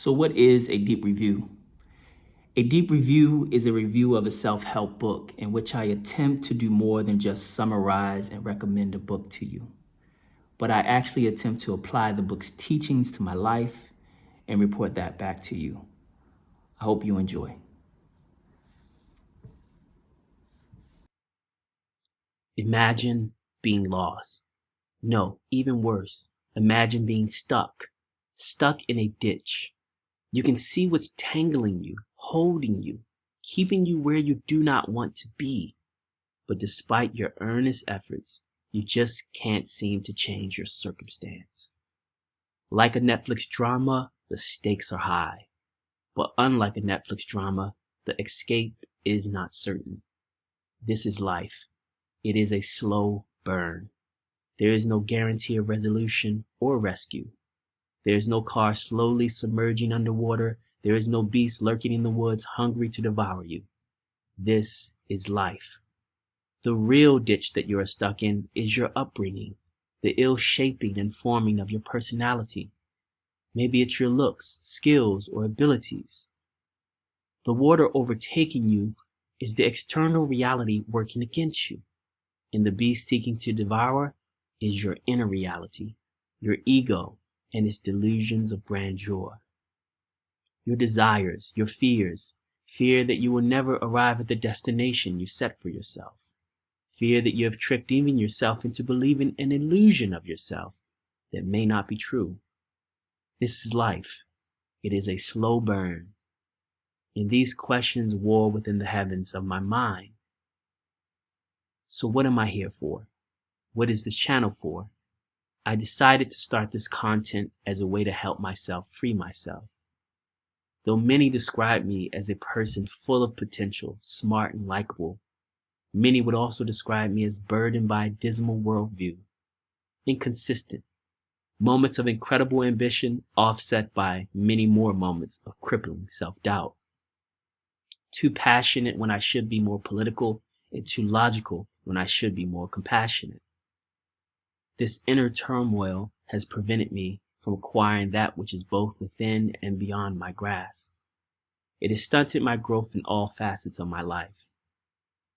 So what is a deep review? A deep review is a review of a self-help book in which I attempt to do more than just summarize and recommend a book to you, but I actually attempt to apply the book's teachings to my life and report that back to you. I hope you enjoy. Imagine being lost. No, even worse. Imagine being stuck in a ditch. You can see what's tangling you, holding you, keeping you where you do not want to be. But despite your earnest efforts, you just can't seem to change your circumstance. Like a Netflix drama, the stakes are high. But unlike a Netflix drama, the escape is not certain. This is life. It is a slow burn. There is no guarantee of resolution or rescue. There is no car slowly submerging underwater. There is no beast lurking in the woods hungry to devour you. This is life. The real ditch that you are stuck in is your upbringing, the ill shaping and forming of your personality. Maybe it's your looks, skills, or abilities. The water overtaking you is the external reality working against you, and the beast seeking to devour is your inner reality, your ego, and its delusions of grandeur. Your desires, your fears, fear that you will never arrive at the destination you set for yourself. Fear that you have tricked even yourself into believing an illusion of yourself that may not be true. This is life. It is a slow burn. And these questions war within the heavens of my mind. So what am I here for? What is this channel for? I decided to start this content as a way to help myself free myself. Though many describe me as a person full of potential, smart and likable, many would also describe me as burdened by a dismal worldview, inconsistent, moments of incredible ambition offset by many more moments of crippling self-doubt, too passionate when I should be more political, and too logical when I should be more compassionate. This inner turmoil has prevented me from acquiring that which is both within and beyond my grasp. It has stunted my growth in all facets of my life.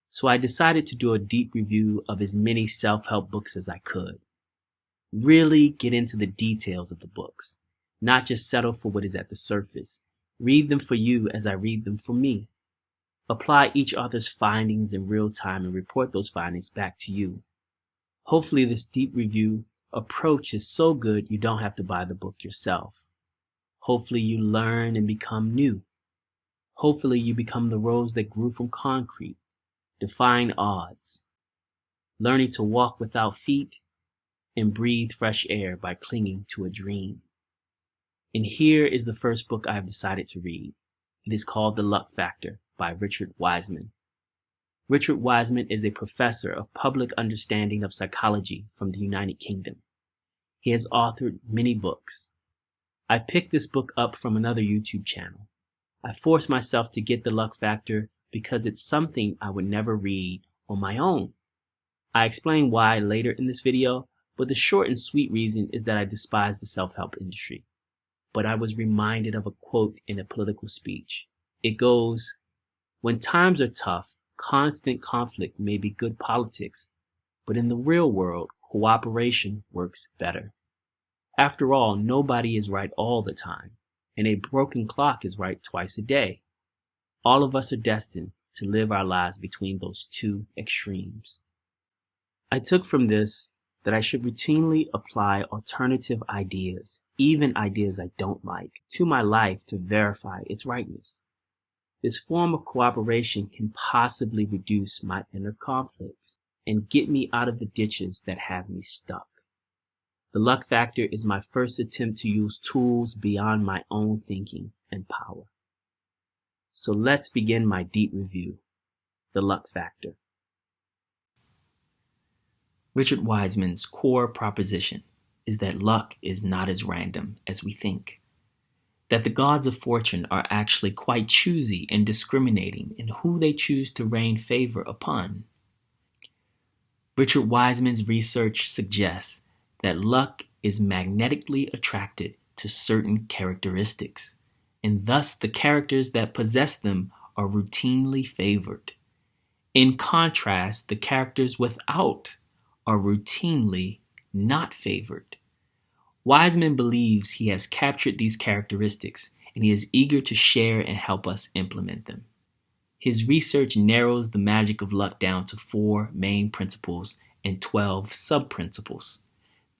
So I decided to do a deep review of as many self-help books as I could. Really get into the details of the books, not just settle for what is at the surface. Read them for you as I read them for me. Apply each author's findings in real time and report those findings back to you. Hopefully this deep review approach is so good you don't have to buy the book yourself. Hopefully you learn and become new. Hopefully you become the rose that grew from concrete, defying odds, learning to walk without feet and breathe fresh air by clinging to a dream. And here is the first book I have decided to read. It is called The Luck Factor by Richard Wiseman. Richard Wiseman is a professor of public understanding of psychology from the United Kingdom. He has authored many books. I picked this book up from another YouTube channel. I forced myself to get The Luck Factor because it's something I would never read on my own. I explain why later in this video, but the short and sweet reason is that I despise the self-help industry. But I was reminded of a quote in a political speech. It goes, "When times are tough, constant conflict may be good politics, but in the real world, cooperation works better. After all, nobody is right all the time, and a broken clock is right twice a day. All of us are destined to live our lives between those two extremes." I took from this that I should routinely apply alternative ideas, even ideas I don't like, to my life to verify its rightness. This form of cooperation can possibly reduce my inner conflicts and get me out of the ditches that have me stuck. The Luck Factor is my first attempt to use tools beyond my own thinking and power. So let's begin my deep review. The Luck Factor. Richard Wiseman's core proposition is that luck is not as random as we think. That the gods of fortune are actually quite choosy and discriminating in who they choose to rain favor upon. Richard Wiseman's research suggests that luck is magnetically attracted to certain characteristics, and thus the characters that possess them are routinely favored. In contrast, the characters without are routinely not favored. Wiseman believes he has captured these characteristics, and he is eager to share and help us implement them. His research narrows the magic of luck down to 4 main principles and 12 sub-principles.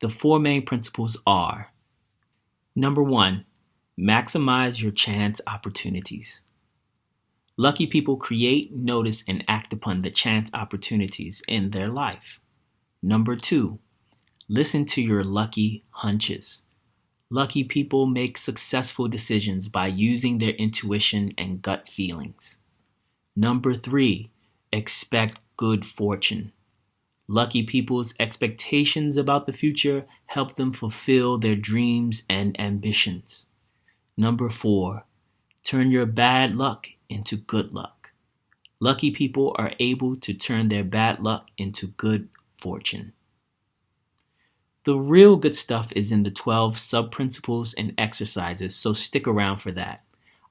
The 4 main principles are: number 1, maximize your chance opportunities. Lucky people create, notice, and act upon the chance opportunities in their life. Number 2, listen to your lucky hunches. Lucky people make successful decisions by using their intuition and gut feelings. Number 3, expect good fortune. Lucky people's expectations about the future help them fulfill their dreams and ambitions. Number 4, turn your bad luck into good luck. Lucky people are able to turn their bad luck into good fortune. The real good stuff is in the 12 sub-principles and exercises, so stick around for that.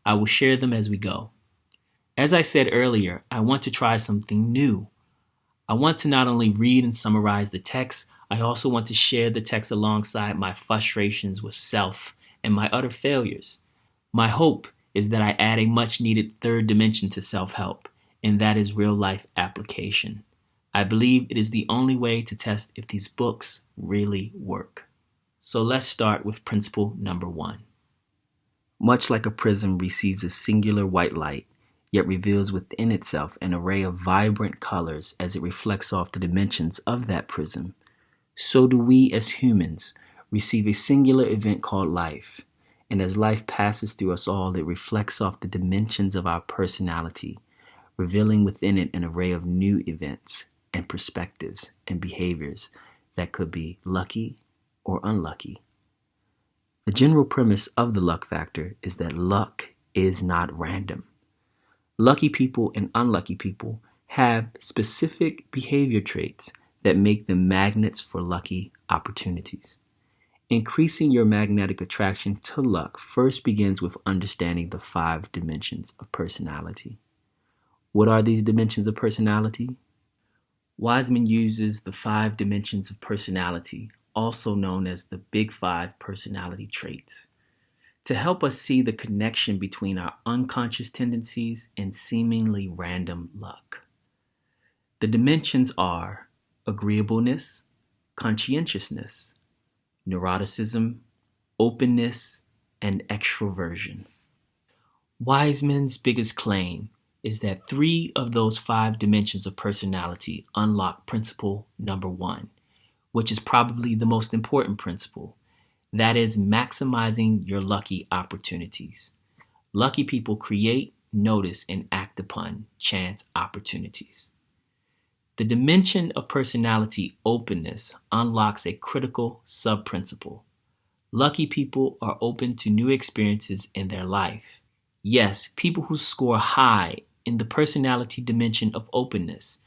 I will share them as we go. As I said earlier, I want to try something new. I want to not only read and summarize the text, I also want to share the text alongside my frustrations with self and my utter failures. My hope is that I add a much needed third dimension to self-help, and that is real-life application. I believe it is the only way to test if these books really work. So let's start with principle number 1. Much like a prism receives a singular white light, yet reveals within itself an array of vibrant colors as it reflects off the dimensions of that prism, so do we as humans receive a singular event called life, and as life passes through us all, it reflects off the dimensions of our personality, revealing within it an array of new events and perspectives and behaviors that could be lucky or unlucky. The general premise of the luck factor is that luck is not random. Lucky people and unlucky people have specific behavior traits that make them magnets for lucky opportunities. Increasing your magnetic attraction to luck first begins with understanding the 5 dimensions of personality. What are these dimensions of personality? Wiseman uses the 5 dimensions of personality, also known as the Big 5 personality traits, to help us see the connection between our unconscious tendencies and seemingly random luck. The dimensions are agreeableness, conscientiousness, neuroticism, openness, and extroversion. Wiseman's biggest claim is that 3 of those 5 dimensions of personality unlock principle number 1, which is probably the most important principle. That is maximizing your lucky opportunities. Lucky people create, notice, and act upon chance opportunities. The dimension of personality openness unlocks a critical sub-principle. Lucky people are open to new experiences in their life. Yes, people who score high in the personality dimension of openness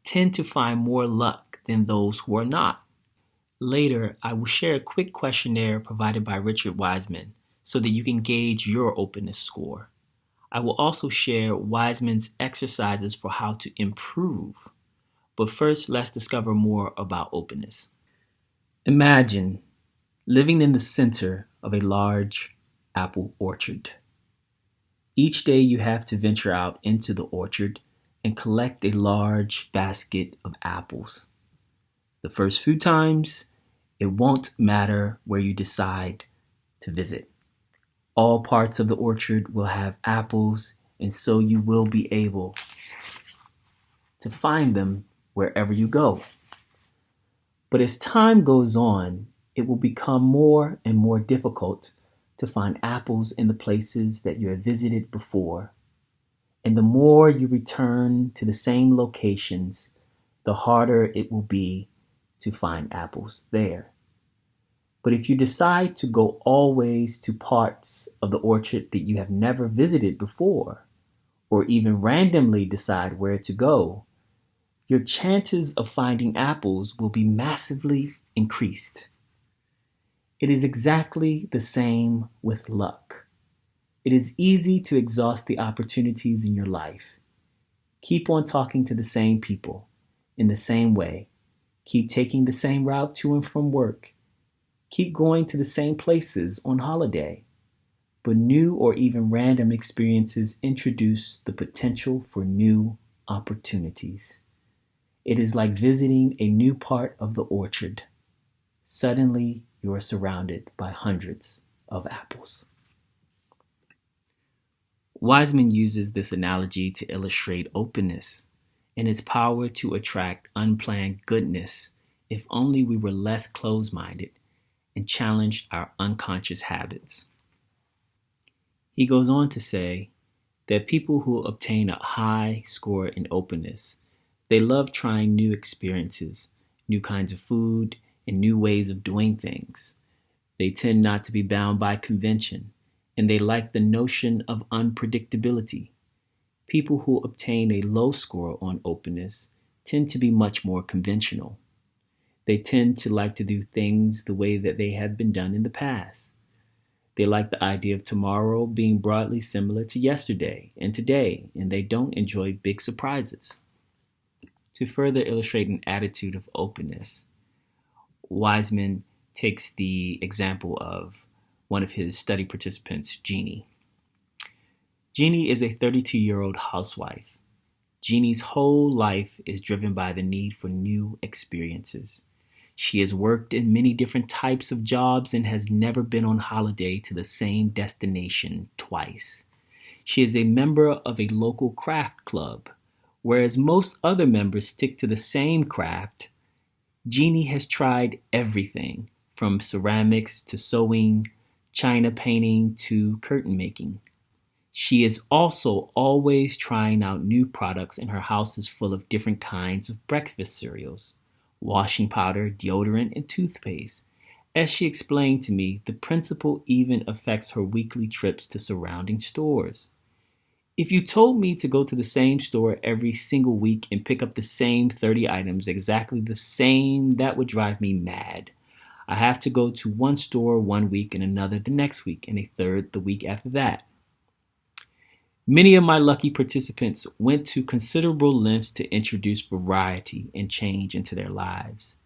tend to find more luck than those who are not. Later, I will share a quick questionnaire provided by Richard Wiseman so that you can gauge your openness score. I will also share Wiseman's exercises for how to improve. But first, let's discover more about openness. Imagine living in the center of a large apple orchard. Each day you have to venture out into the orchard and collect a large basket of apples. The first few times, it won't matter where you decide to visit. All parts of the orchard will have apples, and so you will be able to find them wherever you go. But as time goes on, it will become more and more difficult to find apples in the places that you have visited before. And the more you return to the same locations, the harder it will be to find apples there. But if you decide to go always to parts of the orchard that you have never visited before, or even randomly decide where to go, your chances of finding apples will be massively increased. It is exactly the same with luck. It is easy to exhaust the opportunities in your life. Keep on talking to the same people in the same way. Keep taking the same route to and from work. Keep going to the same places on holiday. But new or even random experiences introduce the potential for new opportunities. It is like visiting a new part of the orchard. Suddenly, you are surrounded by hundreds of apples. Wiseman uses this analogy to illustrate openness and its power to attract unplanned goodness if only we were less closed minded and challenged our unconscious habits. He goes on to say that people who obtain a high score in openness, they love trying new experiences, new kinds of food, and new ways of doing things. They tend not to be bound by convention, and they like the notion of unpredictability. People who obtain a low score on openness tend to be much more conventional. They tend to like to do things the way that they have been done in the past. They like the idea of tomorrow being broadly similar to yesterday and today, and they don't enjoy big surprises. To further illustrate an attitude of openness, Wiseman takes the example of one of his study participants, Jeannie. Jeannie is a 32-year-old housewife. Jeannie's whole life is driven by the need for new experiences. She has worked in many different types of jobs and has never been on holiday to the same destination twice. She is a member of a local craft club. Whereas most other members stick to the same craft, Jeannie has tried everything from ceramics to sewing, china painting to curtain making. She is also always trying out new products, and her house is full of different kinds of breakfast cereals, washing powder, deodorant, and toothpaste. As she explained to me, the principle even affects her weekly trips to surrounding stores. If you told me to go to the same store every single week and pick up the same 30 items exactly the same, that would drive me mad. I have to go to one store one week and another the next week and a third the week after that. Many of my lucky participants went to considerable lengths to introduce variety and change into their lives.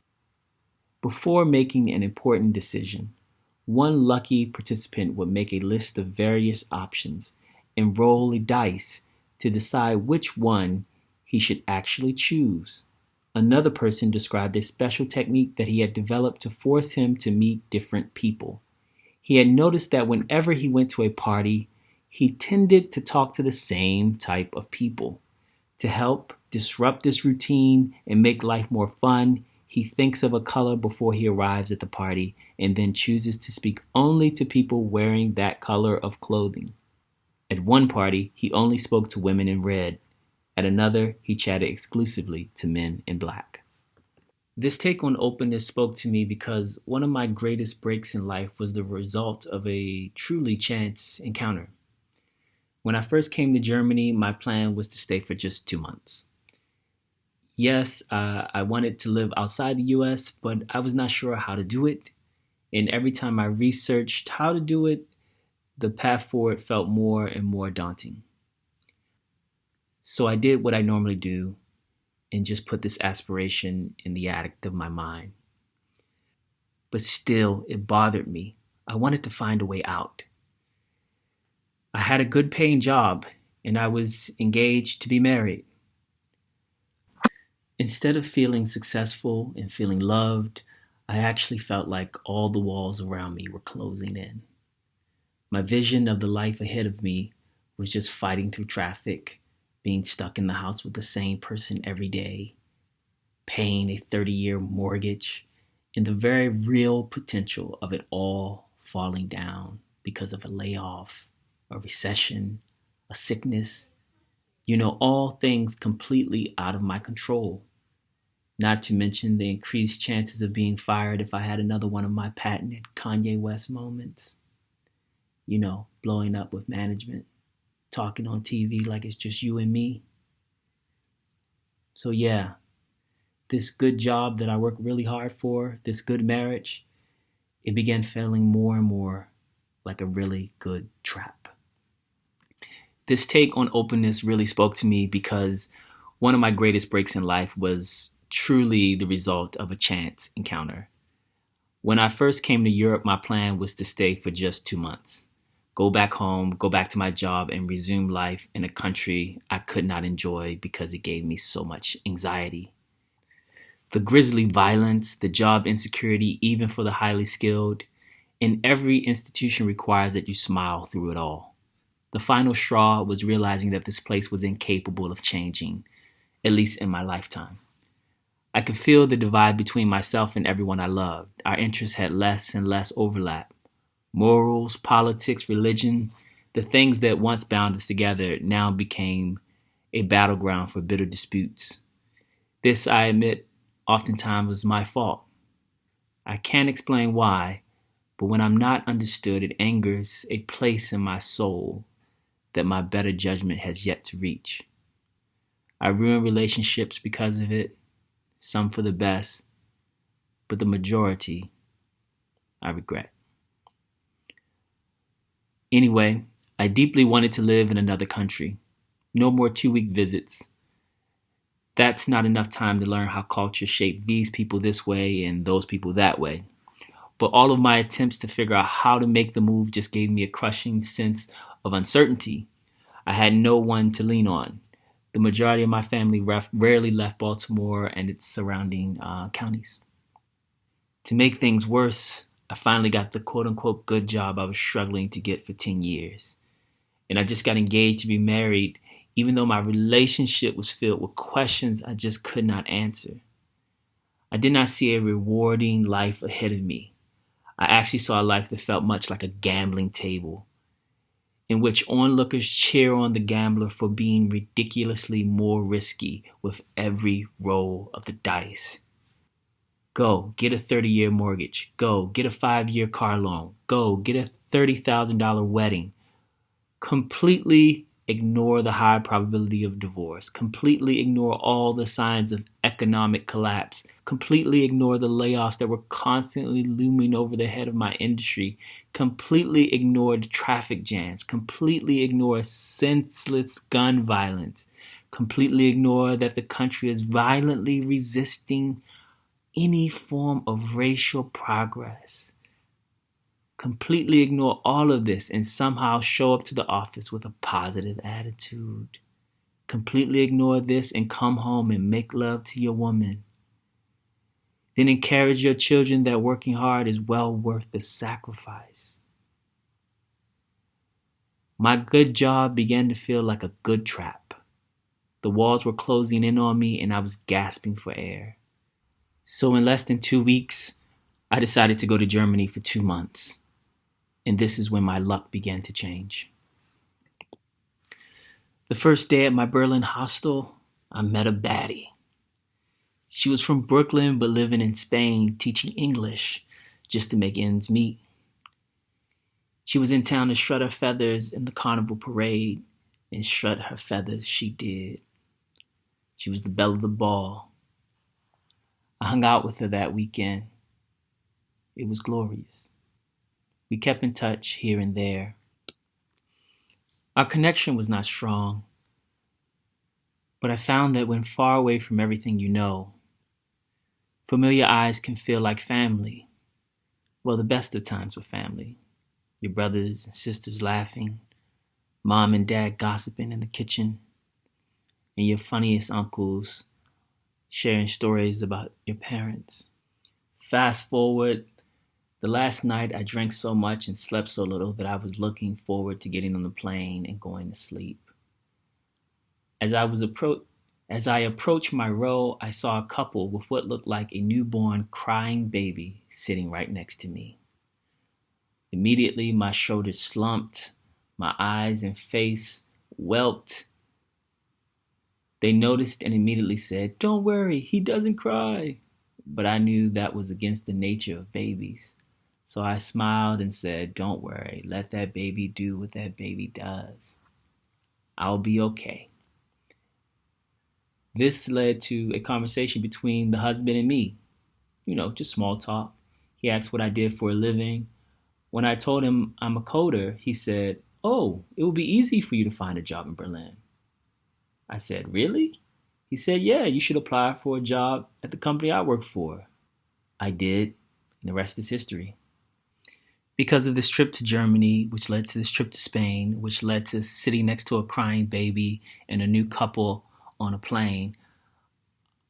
Before making an important decision, one lucky participant would make a list of various options and roll a dice to decide which one he should actually choose. Another person described a special technique that he had developed to force him to meet different people. He had noticed that whenever he went to a party, he tended to talk to the same type of people. To help disrupt this routine and make life more fun, he thinks of a color before he arrives at the party and then chooses to speak only to people wearing that color of clothing. At one party, he only spoke to women in red. At another, he chatted exclusively to men in black. This take on openness spoke to me because one of my greatest breaks in life was the result of a truly chance encounter. When I first came to Germany, my plan was to stay for just 2 months. Yes, I wanted to live outside the US, but I was not sure how to do it. And every time I researched how to do it, the path forward felt more and more daunting. So I did what I normally do and just put this aspiration in the attic of my mind. But still, it bothered me. I wanted to find a way out. I had a good paying job and I was engaged to be married. Instead of feeling successful and feeling loved, I actually felt like all the walls around me were closing in. My vision of the life ahead of me was just fighting through traffic, being stuck in the house with the same person every day, paying a 30-year mortgage, and the very real potential of it all falling down because of a layoff, a recession, a sickness, all things completely out of my control. Not to mention the increased chances of being fired if I had another one of my patented Kanye West moments. Blowing up with management, talking on TV like it's just you and me. So yeah, this good job that I worked really hard for, this good marriage, it began feeling more and more like a really good trap. This take on openness really spoke to me because one of my greatest breaks in life was truly the result of a chance encounter. When I first came to Europe, my plan was to stay for just 2 months, go back home, go back to my job, and resume life in a country I could not enjoy because it gave me so much anxiety. The grisly violence, the job insecurity, even for the highly skilled, in every institution requires that you smile through it all. The final straw was realizing that this place was incapable of changing, at least in my lifetime. I could feel the divide between myself and everyone I loved. Our interests had less and less overlap. Morals, politics, religion, the things that once bound us together now became a battleground for bitter disputes. This, I admit, oftentimes was my fault. I can't explain why, but when I'm not understood, it angers a place in my soul that my better judgment has yet to reach. I ruin relationships because of it, some for the best, but the majority I regret. Anyway, I deeply wanted to live in another country. No more 2-week visits. That's not enough time to learn how culture shaped these people this way and those people that way. But all of my attempts to figure out how to make the move just gave me a crushing sense of uncertainty. I had no one to lean on. The majority of my family rarely left Baltimore and its surrounding counties. To make things worse, I finally got the quote unquote good job I was struggling to get for 10 years. And I just got engaged to be married, even though my relationship was filled with questions I just could not answer. I did not see a rewarding life ahead of me. I actually saw a life that felt much like a gambling table, in which onlookers cheer on the gambler for being ridiculously more risky with every roll of the dice. Go, get a 30-year mortgage. Go, get a 5-year car loan. Go, get a $30,000 wedding. Completely ignore the high probability of divorce. Completely ignore all the signs of economic collapse. Completely ignore the layoffs that were constantly looming over the head of my industry. Completely ignore the traffic jams. Completely ignore senseless gun violence. Completely ignore that the country is violently resisting any form of racial progress. Completely ignore all of this and somehow show up to the office with a positive attitude. Completely ignore this and come home and make love to your woman. Then encourage your children that working hard is well worth the sacrifice. My good job began to feel like a good trap. The walls were closing in on me and I was gasping for air. So in less than 2 weeks, I decided to go to Germany for 2 months. And this is when my luck began to change. The first day at my Berlin hostel, I met a baddie. She was from Brooklyn but living in Spain, teaching English just to make ends meet. She was in town to strut her feathers in the carnival parade, and strut her feathers she did. She was the belle of the ball. I hung out with her that weekend. It was glorious. We kept in touch here and there. Our connection was not strong, but I found that when far away from everything you know, familiar eyes can feel like family. Well, the best of times with family. Your brothers and sisters laughing, mom and dad gossiping in the kitchen, and your funniest uncles sharing stories about your parents. Fast forward, the last night I drank so much and slept so little that I was looking forward to getting on the plane and going to sleep. As I approached my row, I saw a couple with what looked like a newborn crying baby sitting right next to me. Immediately, my shoulders slumped, my eyes and face whelped. They noticed and immediately said, "Don't worry, he doesn't cry." But I knew that was against the nature of babies. So I smiled and said, "Don't worry, let that baby do what that baby does. I'll be okay." This led to a conversation between the husband and me. Just small talk. He asked what I did for a living. When I told him I'm a coder, he said, "Oh, it will be easy for you to find a job in Berlin." I said, "Really?" He said, "Yeah, you should apply for a job at the company I work for." I did, and the rest is history. Because of this trip to Germany, which led to this trip to Spain, which led to sitting next to a crying baby and a new couple on a plane,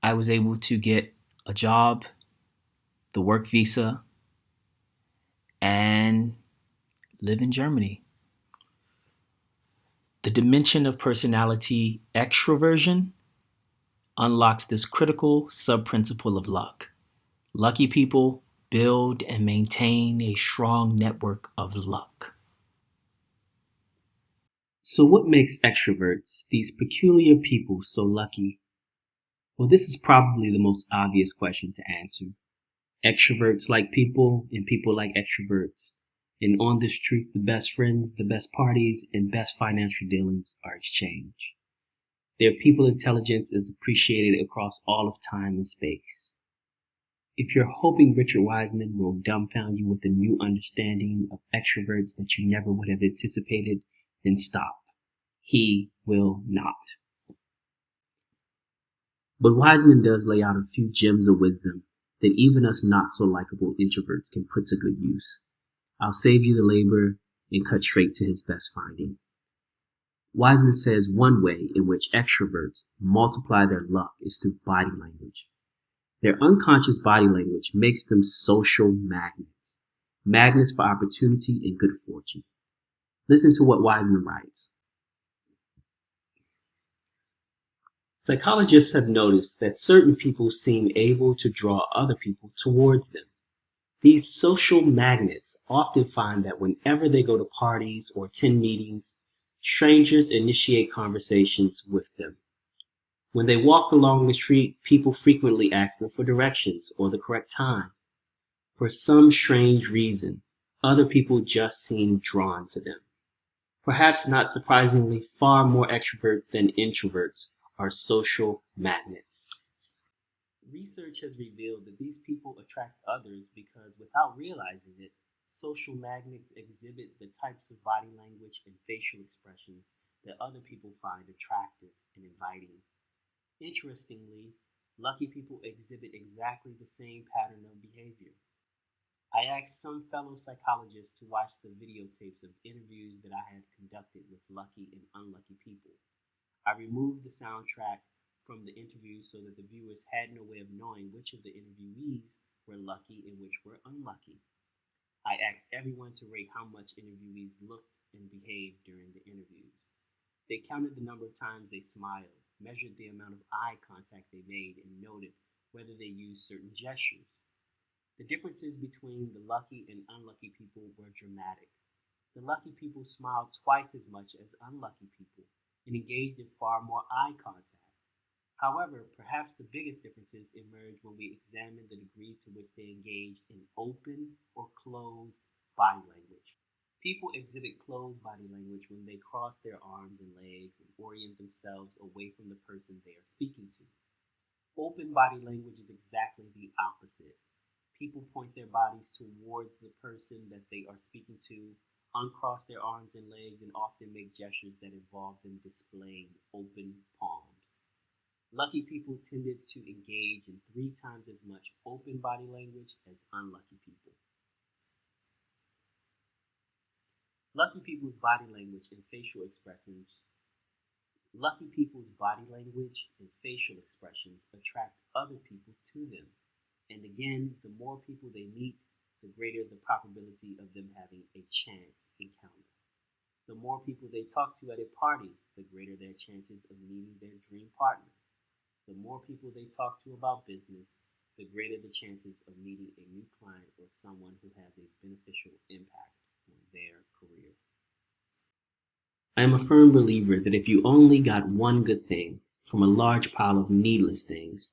I was able to get a job, the work visa, and live in Germany. The dimension of personality extroversion unlocks this critical sub-principle of luck. Lucky people build and maintain a strong network of luck. So what makes extroverts, these peculiar people, so lucky? Well, this is probably the most obvious question to answer. Extroverts like people, and people like extroverts. And on this truth, the best friends, the best parties, and best financial dealings are exchanged. Their people intelligence is appreciated across all of time and space. If you're hoping Richard Wiseman will dumbfound you with a new understanding of extroverts that you never would have anticipated, then stop. He will not. But Wiseman does lay out a few gems of wisdom that even us not so likable introverts can put to good use. I'll save you the labor and cut straight to his best finding. Wiseman says one way in which extroverts multiply their luck is through body language. Their unconscious body language makes them social magnets, magnets for opportunity and good fortune. Listen to what Wiseman writes. Psychologists have noticed that certain people seem able to draw other people towards them. These social magnets often find that whenever they go to parties or attend meetings, strangers initiate conversations with them. When they walk along the street, people frequently ask them for directions or the correct time. For some strange reason, other people just seem drawn to them. Perhaps not surprisingly, far more extroverts than introverts are social magnets. Research has revealed that these people attract others because, without realizing it, social magnets exhibit the types of body language and facial expressions that other people find attractive and inviting. Interestingly, lucky people exhibit exactly the same pattern of behavior. I asked some fellow psychologists to watch the videotapes of interviews that I had conducted with lucky and unlucky people. I removed the soundtrack from the interviews so that the viewers had no way of knowing which of the interviewees were lucky and which were unlucky. I asked everyone to rate how much interviewees looked and behaved during the interviews. They counted the number of times they smiled, measured the amount of eye contact they made, and noted whether they used certain gestures. The differences between the lucky and unlucky people were dramatic. The lucky people smiled twice as much as unlucky people and engaged in far more eye contact. However, perhaps the biggest differences emerge when we examine the degree to which they engage in open or closed body language. People exhibit closed body language when they cross their arms and legs and orient themselves away from the person they are speaking to. Open body language is exactly the opposite. People point their bodies towards the person that they are speaking to, uncross their arms and legs, and often make gestures that involve them displaying open palms. Lucky people tended to engage in 3 times as much open body language as unlucky people. Lucky people's body language and facial expressions Lucky people's body language and facial expressions attract other people to them. And again, the more people they meet, the greater the probability of them having a chance encounter. The more people they talk to at a party, the greater their chances of meeting their dream partner. The more people they talk to about business, the greater the chances of meeting a new client or someone who has a beneficial impact on their career. I am a firm believer that if you only got one good thing from a large pile of needless things,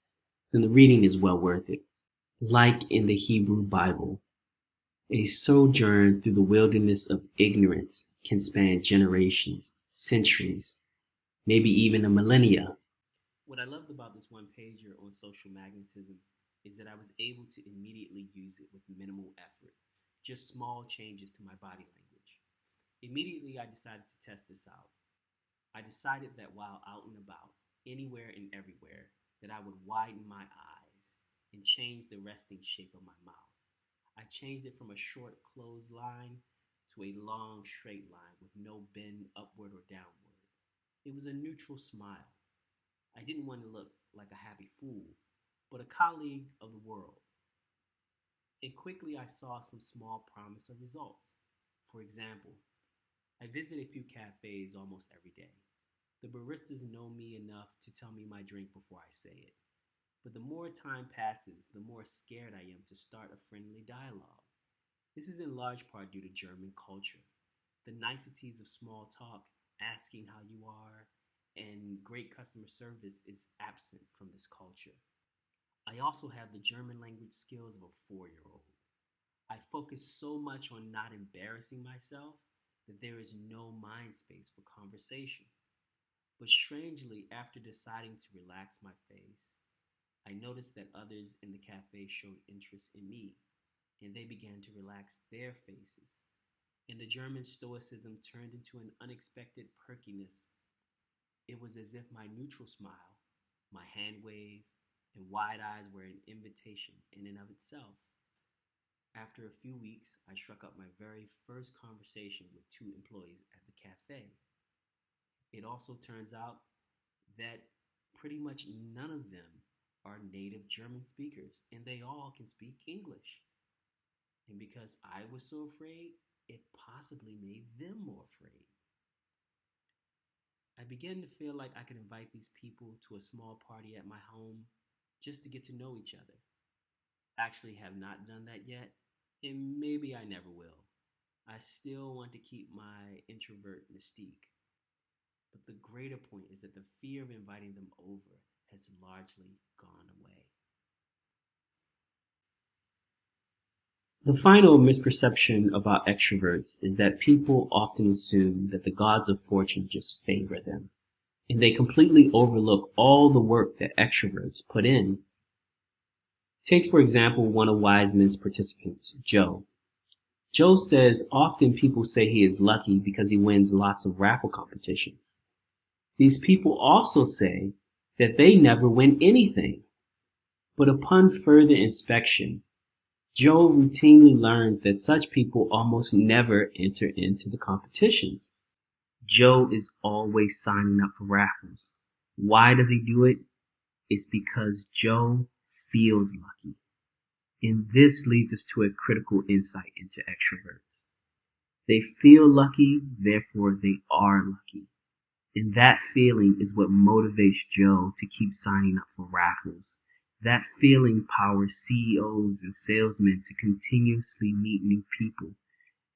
then the reading is well worth it. Like in the Hebrew Bible, a sojourn through the wilderness of ignorance can span generations, centuries, maybe even a millennia. What I loved about this one pager on social magnetism is that I was able to immediately use it with minimal effort, just small changes to my body language. Immediately, I decided to test this out. I decided that while out and about, anywhere and everywhere, that I would widen my eyes and change the resting shape of my mouth. I changed it from a short closed line to a long straight line with no bend upward or downward. It was a neutral smile. I didn't want to look like a happy fool, but a colleague of the world. And quickly I saw some small promise of results. For example, I visit a few cafes almost every day. The baristas know me enough to tell me my drink before I say it. But the more time passes, the more scared I am to start a friendly dialogue. This is in large part due to German culture. The niceties of small talk, asking how you are, and great customer service is absent from this culture. I also have the German language skills of a 4-year-old. I focus so much on not embarrassing myself that there is no mind space for conversation. But strangely, after deciding to relax my face, I noticed that others in the cafe showed interest in me, and they began to relax their faces. And the German stoicism turned into an unexpected perkiness. It was as if my neutral smile, my hand wave, and wide eyes were an invitation in and of itself. After a few weeks, I struck up my very first conversation with two employees at the cafe. It also turns out that pretty much none of them are native German speakers, and they all can speak English. And because I was so afraid, it possibly made them more afraid. I began to feel like I could invite these people to a small party at my home just to get to know each other. Actually, have not done that yet, and maybe I never will. I still want to keep my introvert mystique. But the greater point is that the fear of inviting them over has largely gone away. The final misperception about extroverts is that people often assume that the gods of fortune just favor them, and they completely overlook all the work that extroverts put in. Take, for example, one of Wiseman's participants, Joe. Joe says often people say he is lucky because he wins lots of raffle competitions. These people also say that they never win anything. But upon further inspection, Joe routinely learns that such people almost never enter into the competitions. Joe is always signing up for raffles. Why does he do it? It's because Joe feels lucky. And this leads us to a critical insight into extroverts. They feel lucky, therefore they are lucky. And that feeling is what motivates Joe to keep signing up for raffles. That feeling powers CEOs and salesmen to continuously meet new people.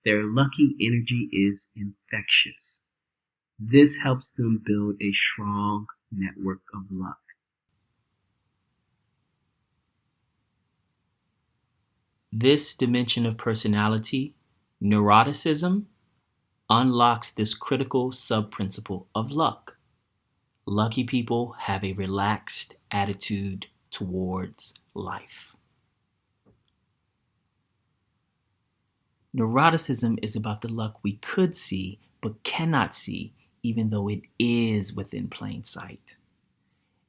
Their lucky energy is infectious. This helps them build a strong network of luck. This dimension of personality, neuroticism, unlocks this critical sub-principle of luck. Lucky people have a relaxed attitude towards life. Neuroticism is about the luck we could see but cannot see, even though it is within plain sight.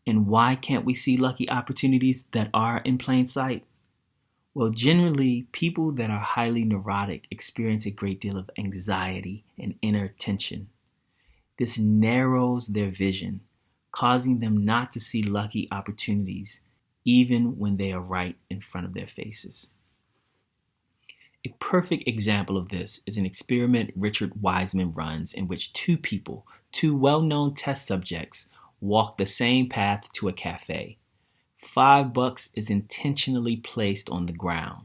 And why can't we see lucky opportunities that are in plain sight? Well, generally, people that are highly neurotic experience a great deal of anxiety and inner tension. This narrows their vision, causing them not to see lucky opportunities, even when they are right in front of their faces. A perfect example of this is an experiment Richard Wiseman runs in which two people, two well-known test subjects, walk the same path to a cafe. $5 is intentionally placed on the ground.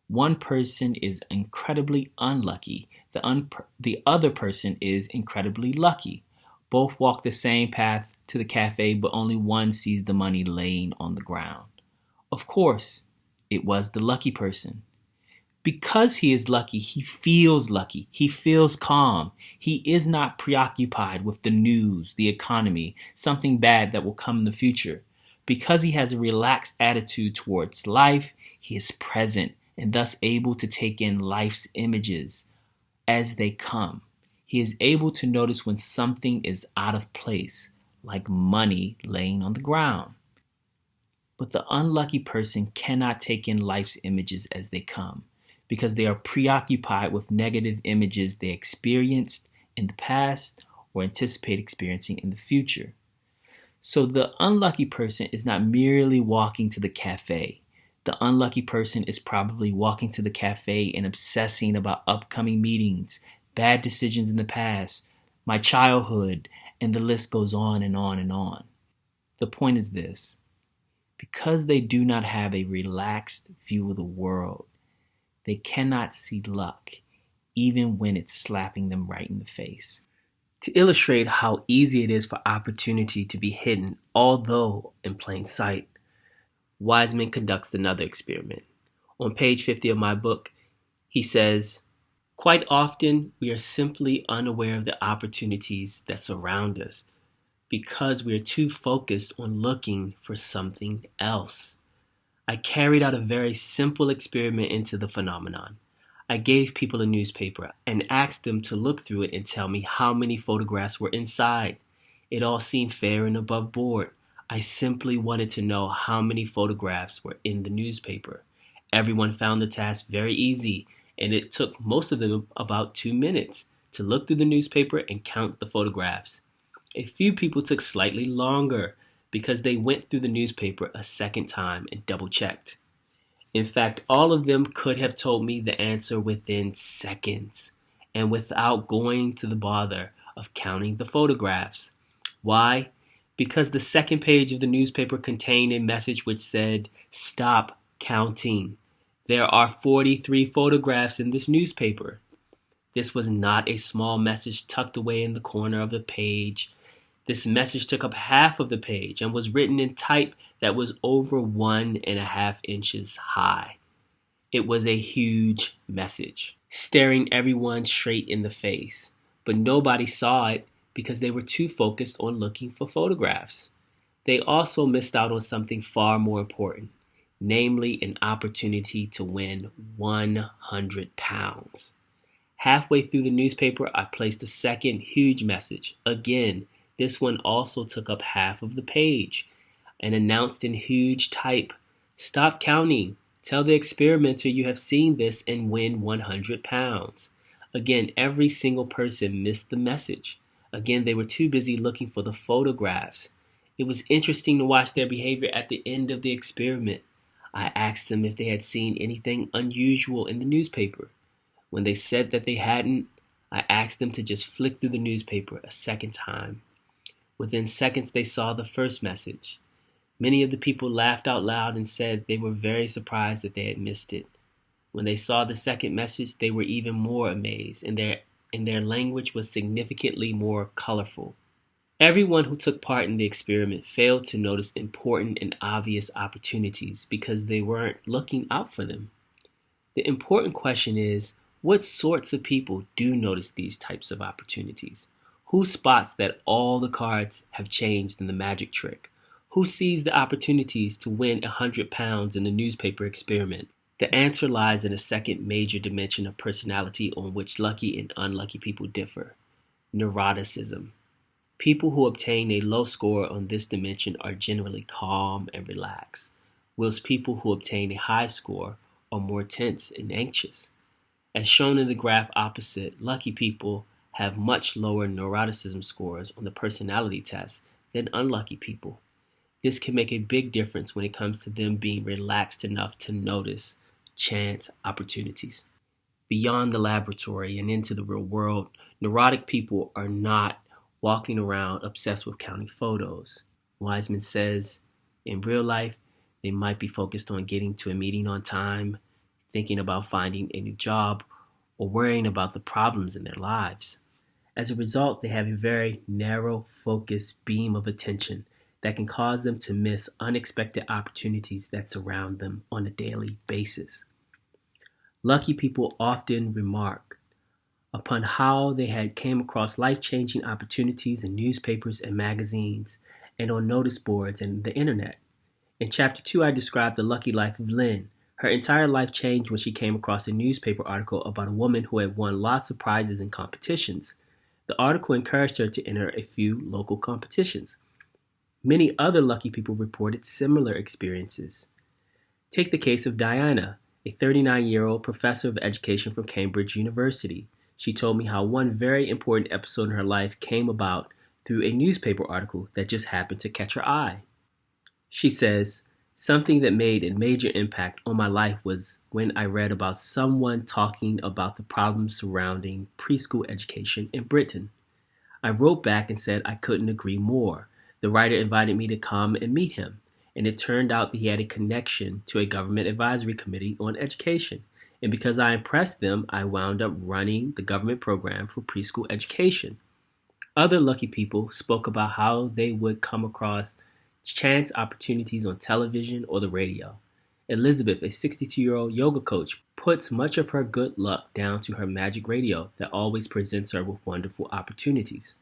One person is incredibly unlucky. The other person is incredibly lucky. Both walk the same path to the cafe, but only one sees the money laying on the ground. Of course, it was the lucky person. Because he is lucky, he feels lucky. He feels calm. He is not preoccupied with the news, the economy, something bad that will come in the future. Because he has a relaxed attitude towards life, he is present and thus able to take in life's images as they come. He is able to notice when something is out of place, like money laying on the ground. But the unlucky person cannot take in life's images as they come because they are preoccupied with negative images they experienced in the past or anticipate experiencing in the future. So the unlucky person is not merely walking to the cafe. The unlucky person is probably walking to the cafe and obsessing about upcoming meetings, bad decisions in the past, my childhood, and the list goes on and on and on. The point is this: because they do not have a relaxed view of the world, they cannot see luck, even when it's slapping them right in the face. To illustrate how easy it is for opportunity to be hidden, although in plain sight, Wiseman conducts another experiment. On page 50 of my book, he says, "Quite often, we are simply unaware of the opportunities that surround us because we are too focused on looking for something else." I carried out a very simple experiment into the phenomenon. I gave people a newspaper and asked them to look through it and tell me how many photographs were inside. It all seemed fair and above board. I simply wanted to know how many photographs were in the newspaper. Everyone found the task very easy, and it took most of them about 2 minutes to look through the newspaper and count the photographs. A few people took slightly longer because they went through the newspaper a second time and double-checked. In fact, all of them could have told me the answer within seconds and without going to the bother of counting the photographs. Why? Because the second page of the newspaper contained a message which said, "Stop counting. There are 43 photographs in this newspaper." This was not a small message tucked away in the corner of the page. This message took up half of the page and was written in type that was over 1.5 inches high. It was a huge message, staring everyone straight in the face. But nobody saw it because they were too focused on looking for photographs. They also missed out on something far more important, namely an opportunity to win 100 pounds. Halfway through the newspaper, I placed a second huge message. Again, this one also took up half of the page and announced in huge type, "Stop counting. Tell the experimenter you have seen this and win 100 pounds. Again, every single person missed the message. Again, they were too busy looking for the photographs. It was interesting to watch their behavior at the end of the experiment. I asked them if they had seen anything unusual in the newspaper. When they said that they hadn't, I asked them to just flick through the newspaper a second time. Within seconds, they saw the first message. Many of the people laughed out loud and said they were very surprised that they had missed it. When they saw the second message, they were even more amazed, and their language was significantly more colorful. Everyone who took part in the experiment failed to notice important and obvious opportunities because they weren't looking out for them. The important question is, what sorts of people do notice these types of opportunities? Who spots that all the cards have changed in the magic trick? Who sees the opportunities to win 100 pounds in the newspaper experiment? The answer lies in a second major dimension of personality on which lucky and unlucky people differ: neuroticism. People who obtain a low score on this dimension are generally calm and relaxed, whilst people who obtain a high score are more tense and anxious. As shown in the graph opposite, lucky people have much lower neuroticism scores on the personality test than unlucky people. This can make a big difference when it comes to them being relaxed enough to notice chance opportunities. Beyond the laboratory and into the real world, neurotic people are not walking around obsessed with counting photos. Wiseman says, in real life, they might be focused on getting to a meeting on time, thinking about finding a new job, or worrying about the problems in their lives. As a result, they have a very narrow, focused beam of attention that can cause them to miss unexpected opportunities that surround them on a daily basis. Lucky people often remark upon how they had came across life-changing opportunities in newspapers and magazines and on notice boards and the internet. In Chapter 2, I described the lucky life of Lynn. Her entire life changed when she came across a newspaper article about a woman who had won lots of prizes in competitions. The article encouraged her to enter a few local competitions. Many other lucky people reported similar experiences. Take the case of Diana, a 39-year-old professor of education from Cambridge University. She told me how one very important episode in her life came about through a newspaper article that just happened to catch her eye. She says, something that made a major impact on my life was when I read about someone talking about the problems surrounding preschool education in Britain. I wrote back and said I couldn't agree more. The writer invited me to come and meet him, and it turned out that he had a connection to a government advisory committee on education. And because I impressed them, I wound up running the government program for preschool education. Other lucky people spoke about how they would come across chance opportunities on television or the radio. Elizabeth, a 62-year-old yoga coach, puts much of her good luck down to her magic radio that always presents her with wonderful opportunities.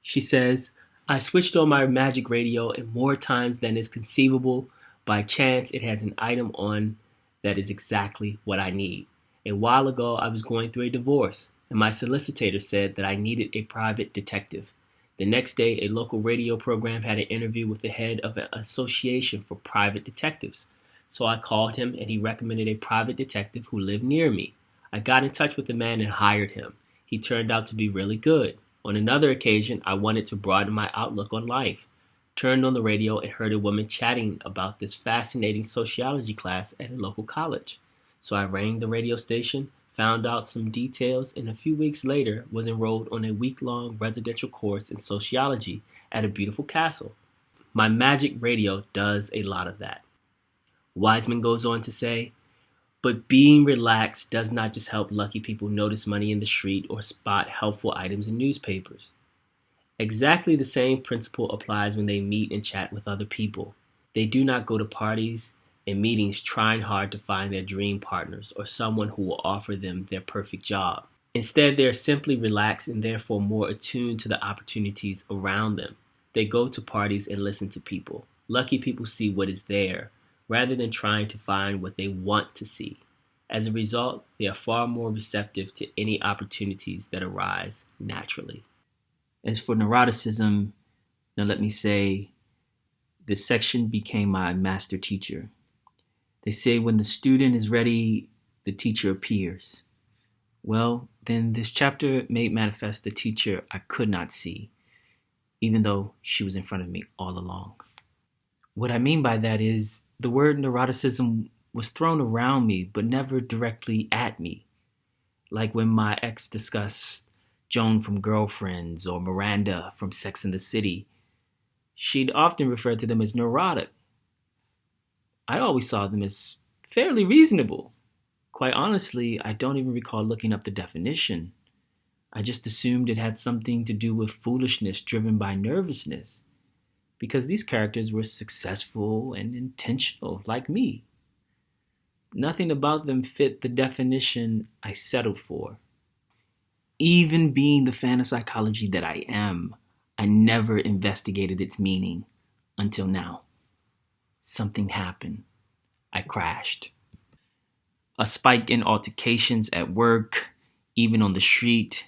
She says, I switched on my magic radio and more times than is conceivable, by chance it has an item on that is exactly what I need. A while ago I was going through a divorce and my solicitor said that I needed a private detective. The next day a local radio program had an interview with the head of an association for private detectives. So I called him and he recommended a private detective who lived near me. I got in touch with the man and hired him. He turned out to be really good. On another occasion, I wanted to broaden my outlook on life. Turned on the radio and heard a woman chatting about this fascinating sociology class at a local college. So I rang the radio station, found out some details, and a few weeks later was enrolled on a week-long residential course in sociology at a beautiful castle. My magic radio does a lot of that. Wiseman goes on to say, but being relaxed does not just help lucky people notice money in the street or spot helpful items in newspapers. Exactly the same principle applies when they meet and chat with other people. They do not go to parties and meetings trying hard to find their dream partners or someone who will offer them their perfect job. Instead, they are simply relaxed and therefore more attuned to the opportunities around them. They go to parties and listen to people. Lucky people see what is there, rather than trying to find what they want to see. As a result, they are far more receptive to any opportunities that arise naturally. As for neuroticism, now let me say, this section became my master teacher. They say when the student is ready, the teacher appears. Well, then this chapter made manifest the teacher I could not see, even though she was in front of me all along. What I mean by that is the word neuroticism was thrown around me, but never directly at me. Like when my ex discussed Joan from Girlfriends or Miranda from Sex and the City, she'd often refer to them as neurotic. I always saw them as fairly reasonable. Quite honestly, I don't even recall looking up the definition. I just assumed it had something to do with foolishness driven by nervousness, because these characters were successful and intentional, like me. Nothing about them fit the definition I settled for. Even being the fan of psychology that I am, I never investigated its meaning until now. Something happened. I crashed. A spike in altercations at work, even on the street,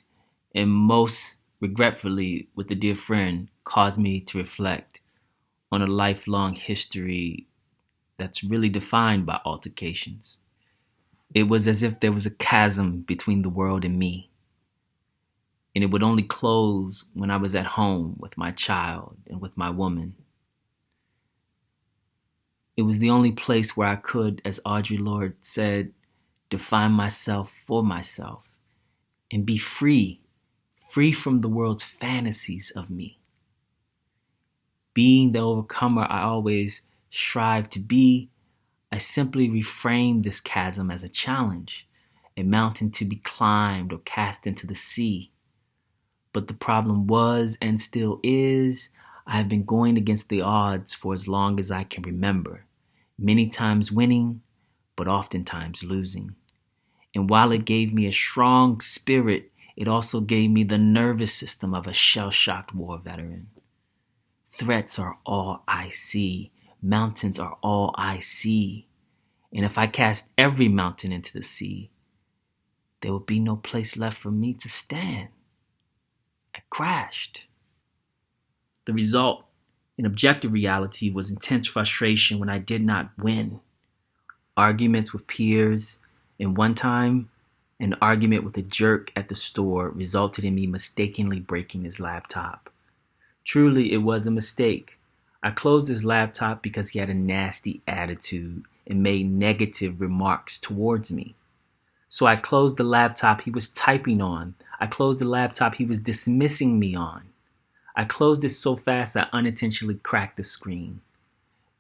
and most regretfully with a dear friend, caused me to reflect on a lifelong history that's really defined by altercations. It was as if there was a chasm between the world and me, and it would only close when I was at home with my child and with my woman. It was the only place where I could, as Audre Lorde said, define myself for myself and be free, free from the world's fantasies of me. Being the overcomer I always strive to be, I simply reframed this chasm as a challenge, a mountain to be climbed or cast into the sea. But the problem was, and still is, I have been going against the odds for as long as I can remember, many times winning, but oftentimes losing. And while it gave me a strong spirit, it also gave me the nervous system of a shell-shocked war veteran. Threats are all I see. Mountains are all I see. And if I cast every mountain into the sea, there would be no place left for me to stand. I crashed. The result, in objective reality, was intense frustration when I did not win. Arguments with peers, and one time, an argument with a jerk at the store resulted in me mistakenly breaking his laptop. Truly, it was a mistake. I closed his laptop because he had a nasty attitude and made negative remarks towards me. So I closed the laptop he was typing on. I closed the laptop he was dismissing me on. I closed it so fast I unintentionally cracked the screen.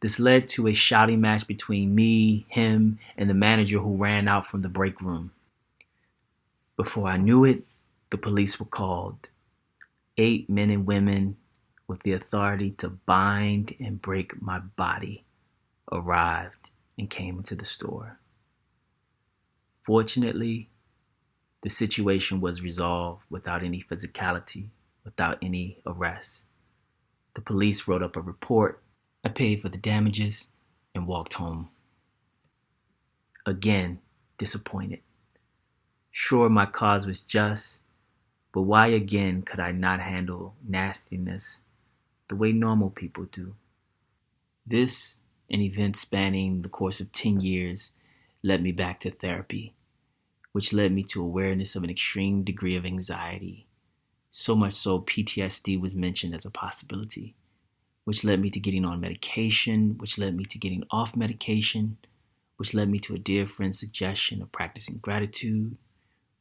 This led to a shouting match between me, him, and the manager who ran out from the break room. Before I knew it, the police were called. 8 men and women with the authority to bind and break my body arrived and came into the store. Fortunately, the situation was resolved without any physicality, without any arrests. The police wrote up a report. I paid for the damages and walked home. Again, disappointed. Sure, my cause was just, but why again could I not handle nastiness the way normal people do? This, an event spanning the course of 10 years, led me back to therapy, which led me to awareness of an extreme degree of anxiety. So much so PTSD was mentioned as a possibility, which led me to getting on medication, which led me to getting off medication, which led me to a dear friend's suggestion of practicing gratitude,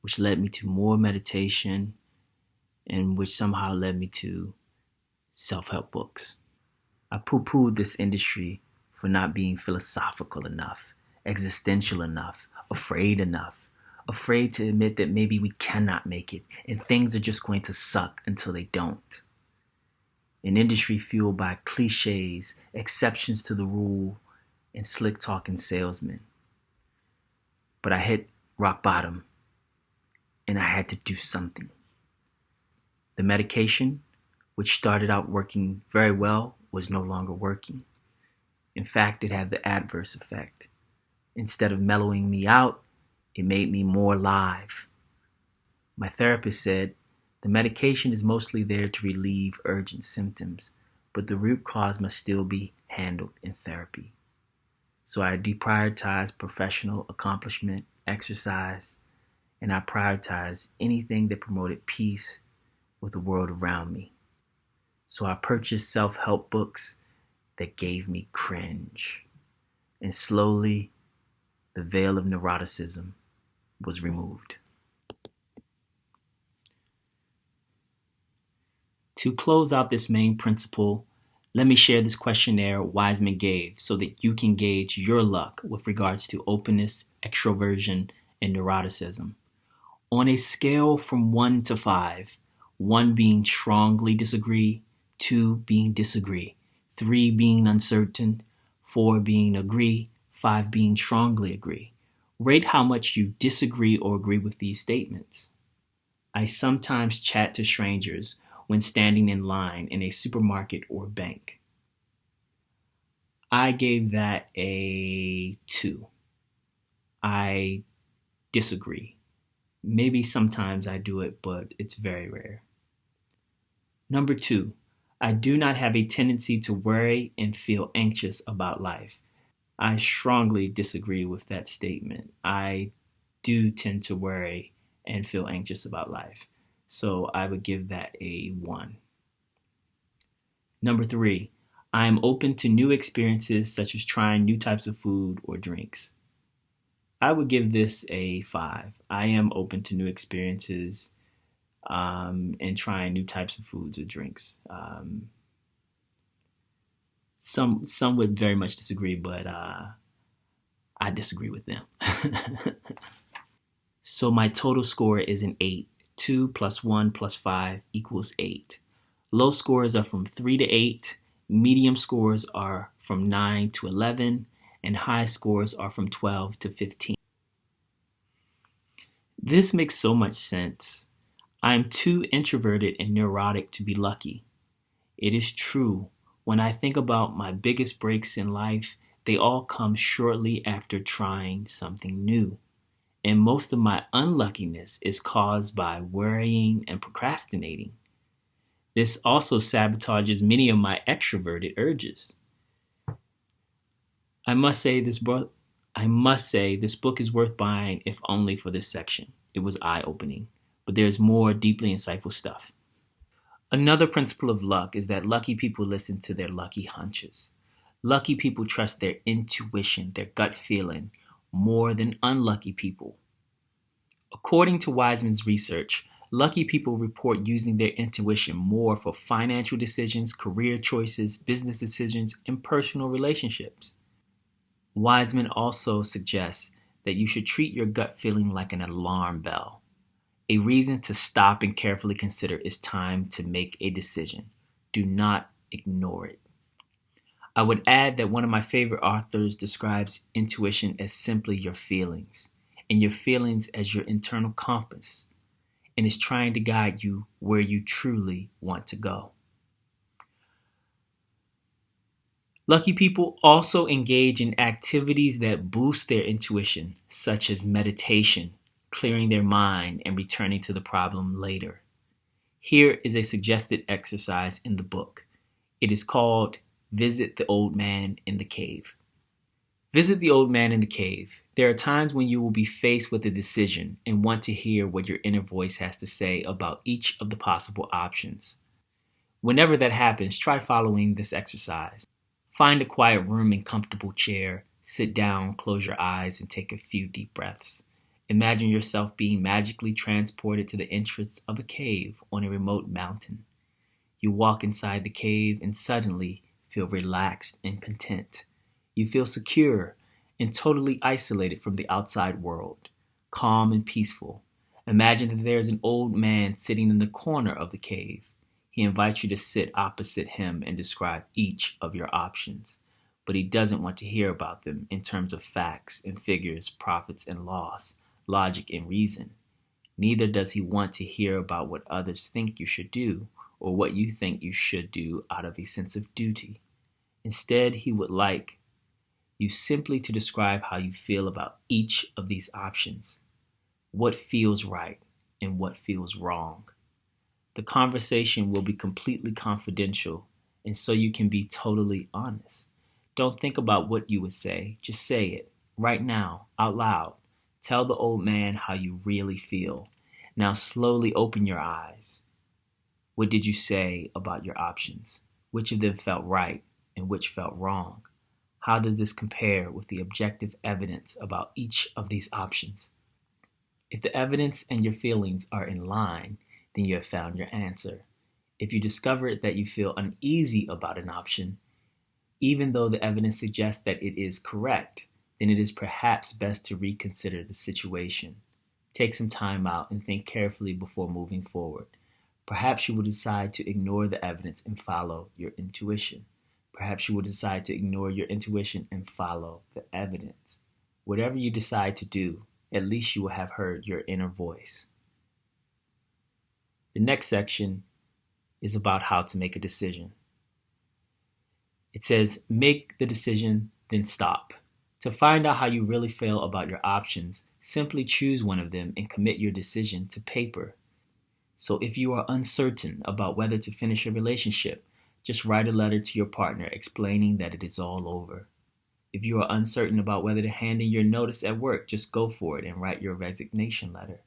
which led me to more meditation, and which somehow led me to self-help books. I poo-pooed this industry for not being philosophical enough, existential enough, afraid to admit that maybe we cannot make it and things are just going to suck until they don't. An industry fueled by cliches, exceptions to the rule, and slick-talking salesmen. But I hit rock bottom, and I had to do something. The medication, which started out working very well, was no longer working. In fact, it had the adverse effect. Instead of mellowing me out, it made me more live. My therapist said, the medication is mostly there to relieve urgent symptoms, but the root cause must still be handled in therapy. So I deprioritized professional accomplishment, exercise, and I prioritized anything that promoted peace with the world around me. So I purchased self-help books that gave me cringe. And slowly, the veil of neuroticism was removed. To close out this main principle, let me share this questionnaire Wiseman gave so that you can gauge your luck with regards to openness, extroversion, and neuroticism. On a scale from 1 to 5, 1 being strongly disagree, 2 being disagree, 3 being uncertain, 4 being agree, 5 being strongly agree. Rate how much you disagree or agree with these statements. I sometimes chat to strangers when standing in line in a supermarket or bank. I gave that a 2. I disagree. Maybe sometimes I do it, but it's very rare. Number 2, I do not have a tendency to worry and feel anxious about life. I strongly disagree with that statement. I do tend to worry and feel anxious about life. So I would give that a 1. Number 3, I am open to new experiences such as trying new types of food or drinks. I would give this a 5. I am open to new experiences and trying new types of foods or drinks. Some would very much disagree, but I disagree with them. So my total score is an 8. 2 plus 1 plus 5 equals 8. Low scores are from 3 to 8. Medium scores are from 9 to 11. And high scores are from 12 to 15. This makes so much sense. I am too introverted and neurotic to be lucky. It is true. When I think about my biggest breaks in life, they all come shortly after trying something new. And most of my unluckiness is caused by worrying and procrastinating. This also sabotages many of my extroverted urges. I must say this book is worth buying if only for this section. It was eye-opening, but there's more deeply insightful stuff. Another principle of luck is that lucky people listen to their lucky hunches. Lucky people trust their intuition, their gut feeling, more than unlucky people. According to Wiseman's research, lucky people report using their intuition more for financial decisions, career choices, business decisions, and personal relationships. Wiseman also suggests that you should treat your gut feeling like an alarm bell, a reason to stop and carefully consider it's time to make a decision. Do not ignore it. I would add that one of my favorite authors describes intuition as simply your feelings, and your feelings as your internal compass, and is trying to guide you where you truly want to go. Lucky people also engage in activities that boost their intuition, such as meditation, clearing their mind, and returning to the problem later. Here is a suggested exercise in the book. It is called Visit the Old Man in the Cave. Visit the old man in the cave. There are times when you will be faced with a decision and want to hear what your inner voice has to say about each of the possible options. Whenever that happens, try following this exercise. Find a quiet room and comfortable chair. Sit down, close your eyes, and take a few deep breaths. Imagine yourself being magically transported to the entrance of a cave on a remote mountain. You walk inside the cave and suddenly feel relaxed and content. You feel secure and totally isolated from the outside world, calm and peaceful. Imagine that there is an old man sitting in the corner of the cave. He invites you to sit opposite him and describe each of your options, but he doesn't want to hear about them in terms of facts and figures, profits and loss, logic and reason. Neither does he want to hear about what others think you should do or what you think you should do out of a sense of duty. Instead, he would like you simply to describe how you feel about each of these options, what feels right and what feels wrong. The conversation will be completely confidential, and so you can be totally honest. Don't think about what you would say, just say it, right now, out loud. Tell the old man how you really feel. Now slowly open your eyes. What did you say about your options? Which of them felt right and which felt wrong? How does this compare with the objective evidence about each of these options? If the evidence and your feelings are in line, then you have found your answer. If you discover that you feel uneasy about an option, even though the evidence suggests that it is correct, then it is perhaps best to reconsider the situation. Take some time out and think carefully before moving forward. Perhaps you will decide to ignore the evidence and follow your intuition. Perhaps you will decide to ignore your intuition and follow the evidence. Whatever you decide to do, at least you will have heard your inner voice. The next section is about how to make a decision. It says, make the decision, then stop. To find out how you really feel about your options, simply choose one of them and commit your decision to paper. So if you are uncertain about whether to finish a relationship, just write a letter to your partner explaining that it is all over. If you are uncertain about whether to hand in your notice at work, just go for it and write your resignation letter.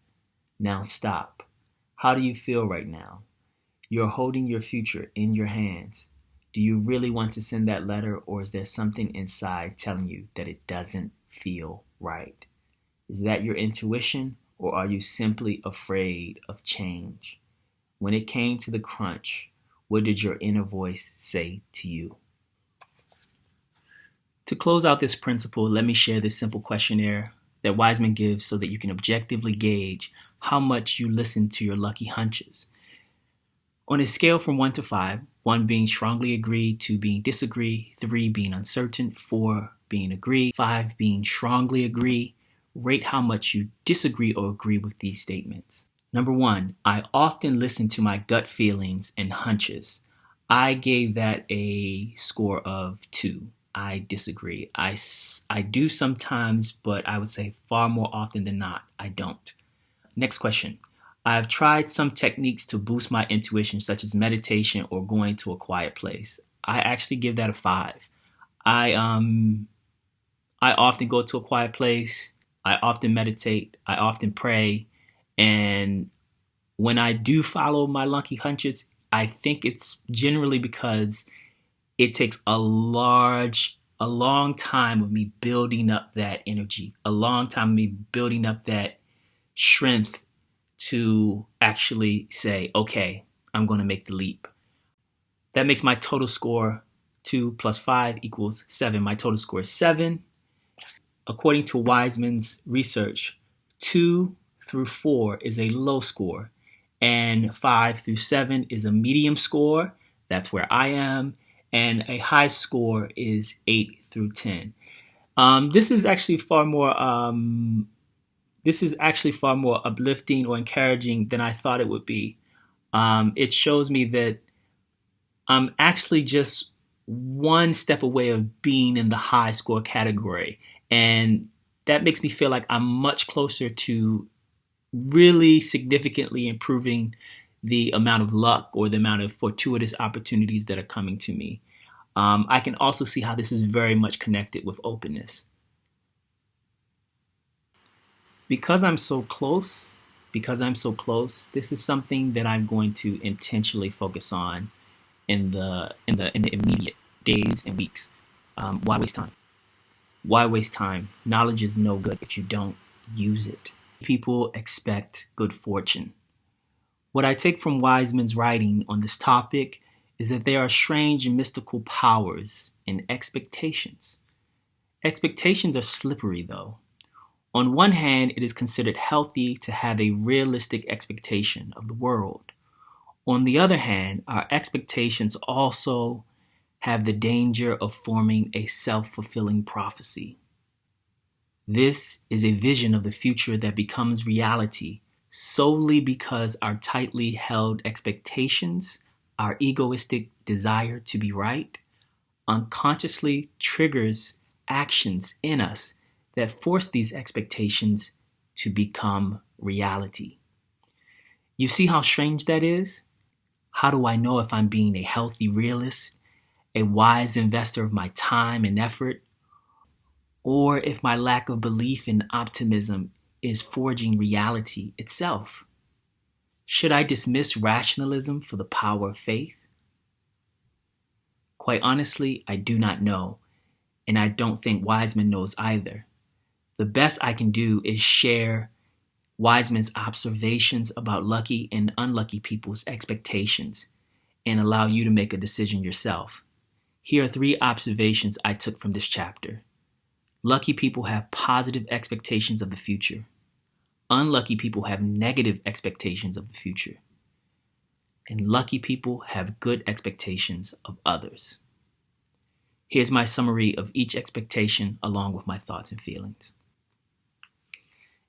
Now stop. How do you feel right now? You are holding your future in your hands. Do you really want to send that letter, or is there something inside telling you that it doesn't feel right? Is that your intuition, or are you simply afraid of change? When it came to the crunch, what did your inner voice say to you? To close out this principle, let me share this simple questionnaire that Wiseman gives so that you can objectively gauge how much you listen to your lucky hunches. On a scale from 1 to 5, 1 being strongly agree, 2 being disagree, 3 being uncertain, 4 being agree, 5 being strongly agree, rate how much you disagree or agree with these statements. Number 1, I often listen to my gut feelings and hunches. I gave that a score of 2. I disagree. I do sometimes, but I would say far more often than not, I don't. Next question. I've tried some techniques to boost my intuition, such as meditation or going to a quiet place. I actually give that a 5. I um I often go to a quiet place. I often meditate. I often pray, and when I do follow my lucky hunches, I think it's generally because it takes a long time of me building up that energy, a long time of me building up that strength to actually say, okay, I'm going to make the leap. That makes my total score 2 plus 5 equals 7. My total score is 7. According to Wiseman's research, 2 through 4 is a low score, and 5 through 7 is a medium score. That's where I am. And a high score is 8 through 10. This is actually far more uplifting or encouraging than I thought it would be. It shows me that I'm actually just one step away of being in the high score category. And that makes me feel like I'm much closer to really significantly improving the amount of luck or the amount of fortuitous opportunities that are coming to me. I can also see how this is very much connected with openness. Because I'm so close, this is something that I'm going to intentionally focus on in the immediate days and weeks. Why waste time? Why waste time? Knowledge is no good if you don't use it. People expect good fortune. What I take from Wiseman's writing on this topic is that there are strange and mystical powers in expectations. Expectations are slippery, though. On one hand, it is considered healthy to have a realistic expectation of the world. On the other hand, our expectations also have the danger of forming a self-fulfilling prophecy. This is a vision of the future that becomes reality solely because our tightly held expectations, our egoistic desire to be right, unconsciously triggers actions in us that force these expectations to become reality. You see how strange that is? How do I know if I'm being a healthy realist, a wise investor of my time and effort, or if my lack of belief and optimism is forging reality itself? Should I dismiss rationalism for the power of faith? Quite honestly, I do not know, and I don't think Wiseman knows either. The best I can do is share Wiseman's observations about lucky and unlucky people's expectations and allow you to make a decision yourself. Here are 3 observations I took from this chapter. Lucky people have positive expectations of the future. Unlucky people have negative expectations of the future. And lucky people have good expectations of others. Here's my summary of each expectation along with my thoughts and feelings.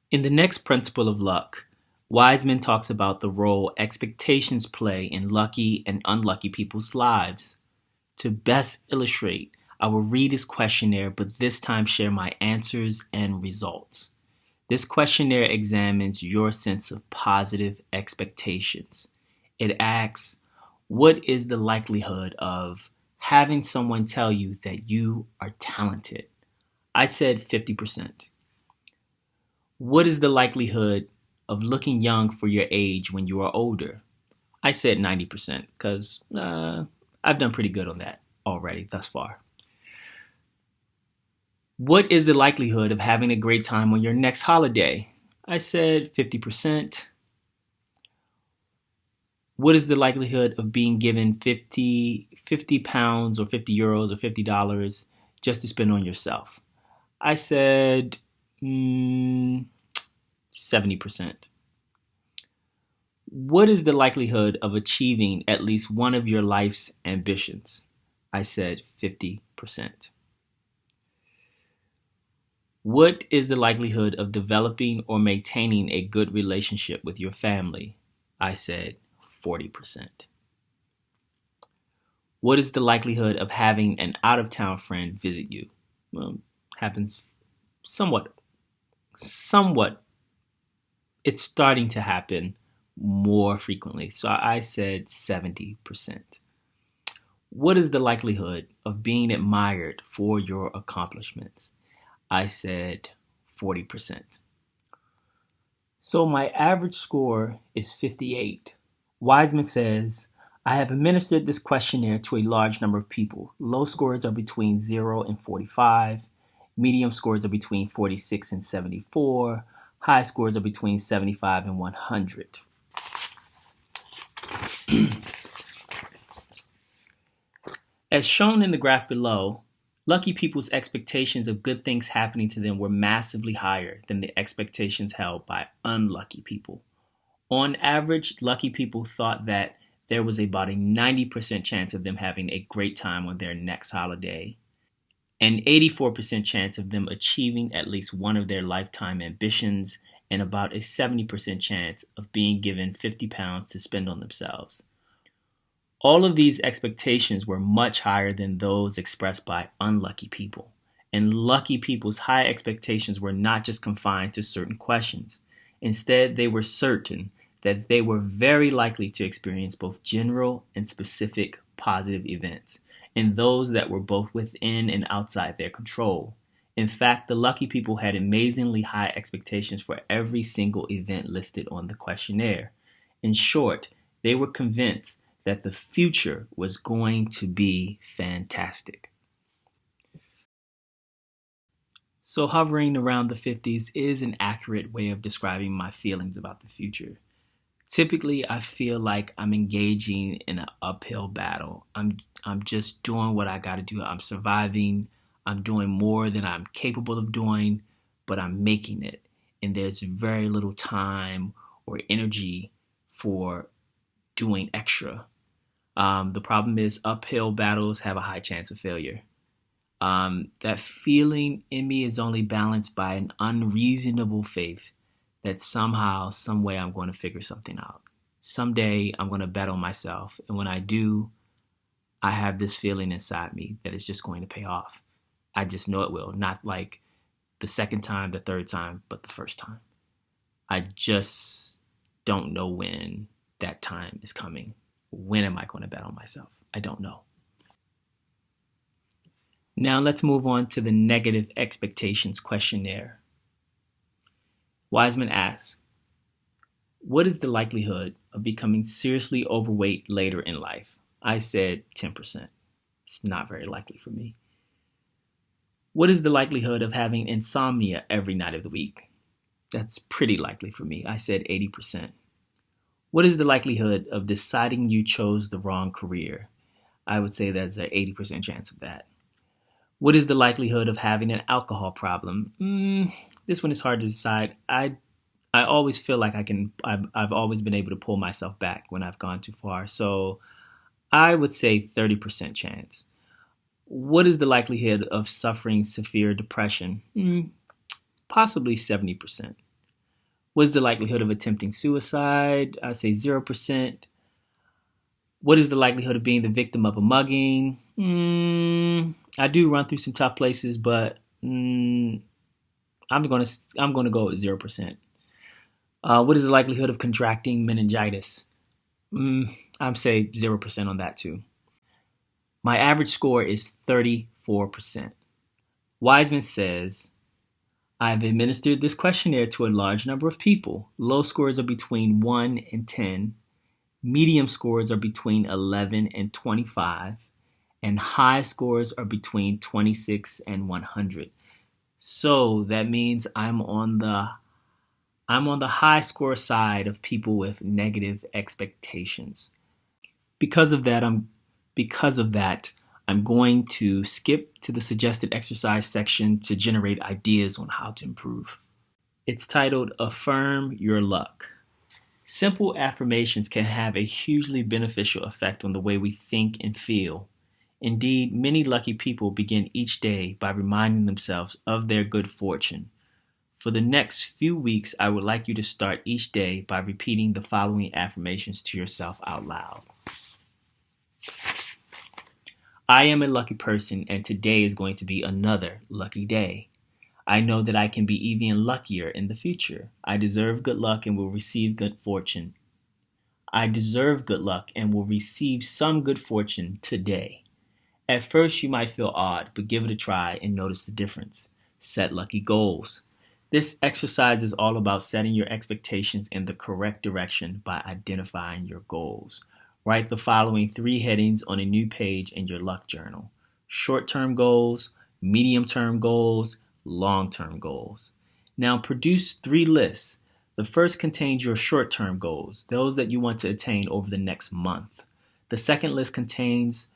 In the next principle of luck, Wiseman talks about the role expectations play in lucky and unlucky people's lives. To best illustrate, I will read his questionnaire, but this time share my answers and results. This questionnaire examines your sense of positive expectations. It asks, what is the likelihood of having someone tell you that you are talented? I said 50%. What is the likelihood of looking young for your age when you are older? I said 90% because I've done pretty good on that already thus far. What is the likelihood of having a great time on your next holiday? I said 50%. What is the likelihood of being given 50 pounds or 50 euros or $50 just to spend on yourself? I said 70%. What is the likelihood of achieving at least one of your life's ambitions? I said 50%. What is the likelihood of developing or maintaining a good relationship with your family? I said 40%. What is the likelihood of having an out-of-town friend visit you? Well, happens somewhat. It's starting to happen more frequently. So I said 70%. What is the likelihood of being admired for your accomplishments? I said 40%. So my average score is 58. Wiseman says, I have administered this questionnaire to a large number of people. Low scores are between 0 and 45. Medium scores are between 46 and 74. High scores are between 75 and 100. As shown in the graph below, lucky people's expectations of good things happening to them were massively higher than the expectations held by unlucky people. On average, lucky people thought that there was about a 90% chance of them having a great time on their next holiday, an 84% chance of them achieving at least one of their lifetime ambitions, and about a 70% chance of being given 50 pounds to spend on themselves. All of these expectations were much higher than those expressed by unlucky people. And lucky people's high expectations were not just confined to certain questions. Instead, they were certain that they were very likely to experience both general and specific positive events, and those that were both within and outside their control. In fact, the lucky people had amazingly high expectations for every single event listed on the questionnaire. In short, they were convinced that the future was going to be fantastic. So hovering around the 50s is an accurate way of describing my feelings about the future. Typically, I feel like I'm engaging in an uphill battle. I'm just doing what I got to do. I'm surviving. I'm doing more than I'm capable of doing, but I'm making it. And there's very little time or energy for doing extra. The problem is uphill battles have a high chance of failure. That feeling in me is only balanced by an unreasonable faith that somehow, some way, I'm going to figure something out. Someday, I'm going to bet on myself. And when I do, I have this feeling inside me that it's just going to pay off. I just know it will. Not like the second time, the third time, but the first time. I just don't know when that time is coming. When am I going to bet on myself? I don't know. Now let's move on to the negative expectations questionnaire. Wiseman asks, what is the likelihood of becoming seriously overweight later in life? I said 10%. It's not very likely for me. What is the likelihood of having insomnia every night of the week? That's pretty likely for me. I said 80%. What is the likelihood of deciding you chose the wrong career? I would say there's an 80% chance of that. What is the likelihood of having an alcohol problem? This one is hard to decide. I always feel like I've always been able to pull myself back when I've gone too far. So I would say 30% chance. What is the likelihood of suffering severe depression? Possibly 70%. What is the likelihood of attempting suicide? I say 0%. What is the likelihood of being the victim of a mugging? I do run through some tough places, but I'm gonna go with 0%. What is the likelihood of contracting meningitis? I'm say 0% on that too. My average score is 34%. Wiseman says, I've administered this questionnaire to a large number of people. Low scores are between 1 and 10. Medium scores are between 11 and 25. And high scores are between 26 and 100. So that means I'm on the high score side of people with negative expectations. Because of that, I'm going to skip to the suggested exercise section to generate ideas on how to improve. It's titled Affirm Your Luck. Simple affirmations can have a hugely beneficial effect on the way we think and feel. Indeed, many lucky people begin each day by reminding themselves of their good fortune. For the next few weeks, I would like you to start each day by repeating the following affirmations to yourself out loud. I am a lucky person, and today is going to be another lucky day. I know that I can be even luckier in the future. I deserve good luck and will receive good fortune. I deserve good luck and will receive some good fortune today. At first, you might feel odd, but give it a try and notice the difference. Set lucky goals. This exercise is all about setting your expectations in the correct direction by identifying your goals. Write the following 3 headings on a new page in your luck journal: short term goals, medium term goals, long term goals. Now, produce 3 lists. The first contains your short term goals, those that you want to attain over the next month. The second list contains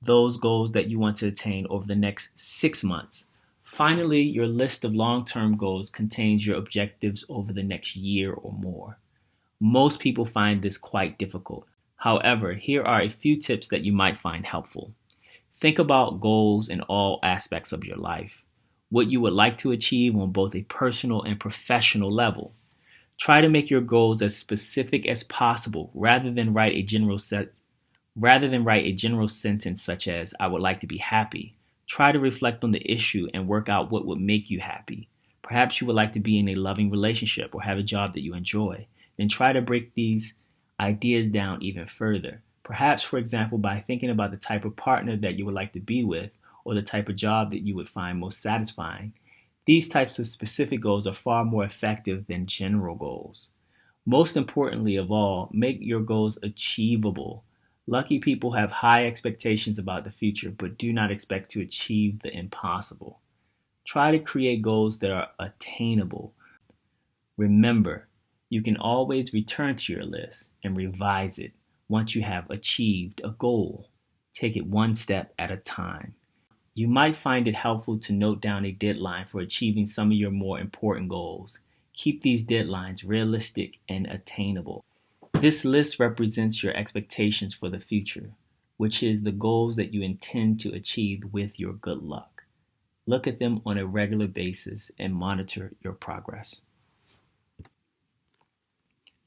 those goals that you want to attain over the next 6 months. Finally, your list of long-term goals contains your objectives over the next year or more. Most people find this quite difficult. However, here are a few tips that you might find helpful. Think about goals in all aspects of your life, what you would like to achieve on both a personal and professional level. Try to make your goals as specific as possible Rather than write a general sentence such as, I would like to be happy. Try to reflect on the issue and work out what would make you happy. Perhaps you would like to be in a loving relationship or have a job that you enjoy. Then try to break these ideas down even further. Perhaps, for example, by thinking about the type of partner that you would like to be with or the type of job that you would find most satisfying. These types of specific goals are far more effective than general goals. Most importantly of all, make your goals achievable. Lucky people have high expectations about the future, but do not expect to achieve the impossible. Try to create goals that are attainable. Remember, you can always return to your list and revise it once you have achieved a goal. Take it one step at a time. You might find it helpful to note down a deadline for achieving some of your more important goals. Keep these deadlines realistic and attainable. This list represents your expectations for the future, which is the goals that you intend to achieve with your good luck. Look at them on a regular basis and monitor your progress.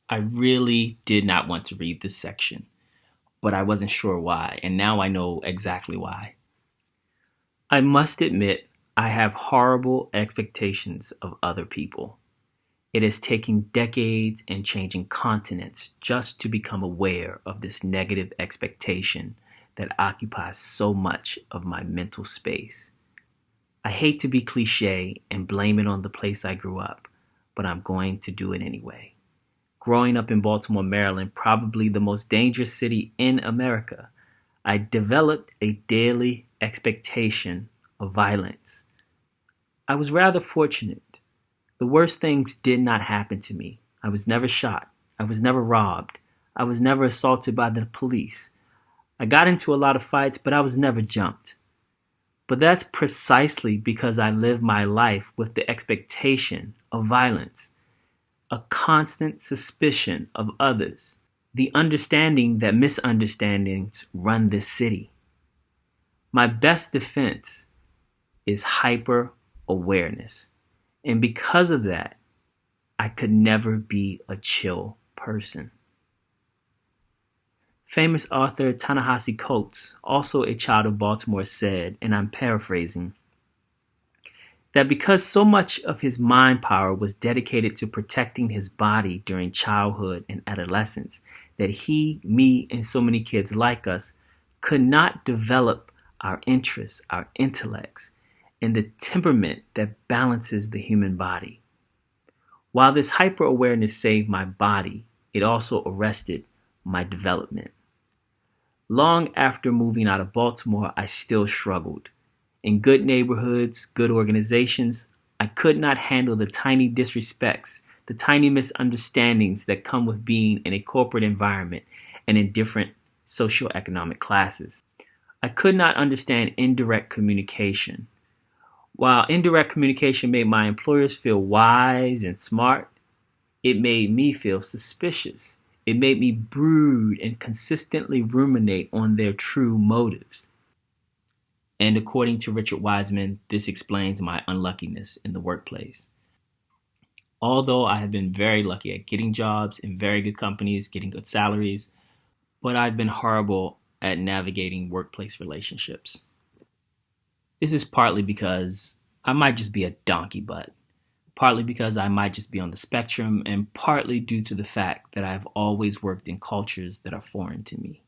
I really did not want to read this section, but I wasn't sure why, and now I know exactly why. I must admit, I have horrible expectations of other people. It has taken decades and changing continents just to become aware of this negative expectation that occupies so much of my mental space. I hate to be cliche and blame it on the place I grew up, but I'm going to do it anyway. Growing up in Baltimore, Maryland, probably the most dangerous city in America, I developed a daily expectation of violence. I was rather fortunate. The worst things did not happen to me. I was never shot. I was never robbed. I was never assaulted by the police. I got into a lot of fights, but I was never jumped. But that's precisely because I lived my life with the expectation of violence, a constant suspicion of others, the understanding that misunderstandings run this city. My best defense is hyper awareness. And because of that, I could never be a chill person. Famous author Ta-Nehisi Coates, also a child of Baltimore, said, and I'm paraphrasing, that because so much of his mind power was dedicated to protecting his body during childhood and adolescence, that he, me, and so many kids like us could not develop our interests, our intellects, and the temperament that balances the human body. While this hyper-awareness saved my body, it also arrested my development. Long after moving out of Baltimore, I still struggled. In good neighborhoods, good organizations, I could not handle the tiny disrespects, the tiny misunderstandings that come with being in a corporate environment and in different socioeconomic classes. I could not understand indirect communication. While indirect communication made my employers feel wise and smart, it made me feel suspicious. It made me brood and consistently ruminate on their true motives. And according to Richard Wiseman, this explains my unluckiness in the workplace. Although I have been very lucky at getting jobs in very good companies, getting good salaries, but I've been horrible at navigating workplace relationships. This is partly because I might just be a donkey butt, partly because I might just be on the spectrum, and partly due to the fact that I've always worked in cultures that are foreign to me.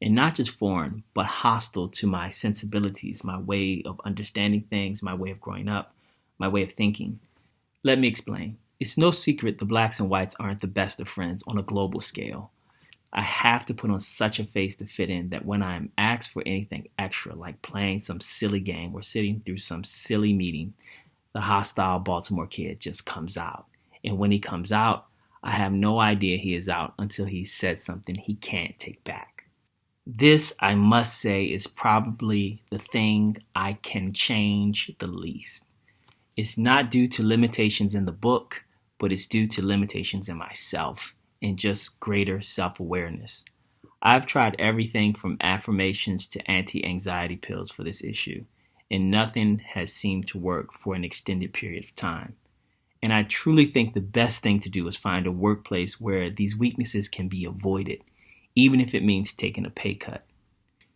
And not just foreign, but hostile to my sensibilities, my way of understanding things, my way of growing up, my way of thinking. Let me explain. It's no secret the blacks and whites aren't the best of friends on a global scale. I have to put on such a face to fit in that when I'm asked for anything extra, like playing some silly game or sitting through some silly meeting, the hostile Baltimore kid just comes out. And when he comes out, I have no idea he is out until he says something he can't take back. This, I must say, is probably the thing I can change the least. It's not due to limitations in the book, but it's due to limitations in myself and just greater self-awareness. I've tried everything from affirmations to anti-anxiety pills for this issue, and nothing has seemed to work for an extended period of time. And I truly think the best thing to do is find a workplace where these weaknesses can be avoided, even if it means taking a pay cut.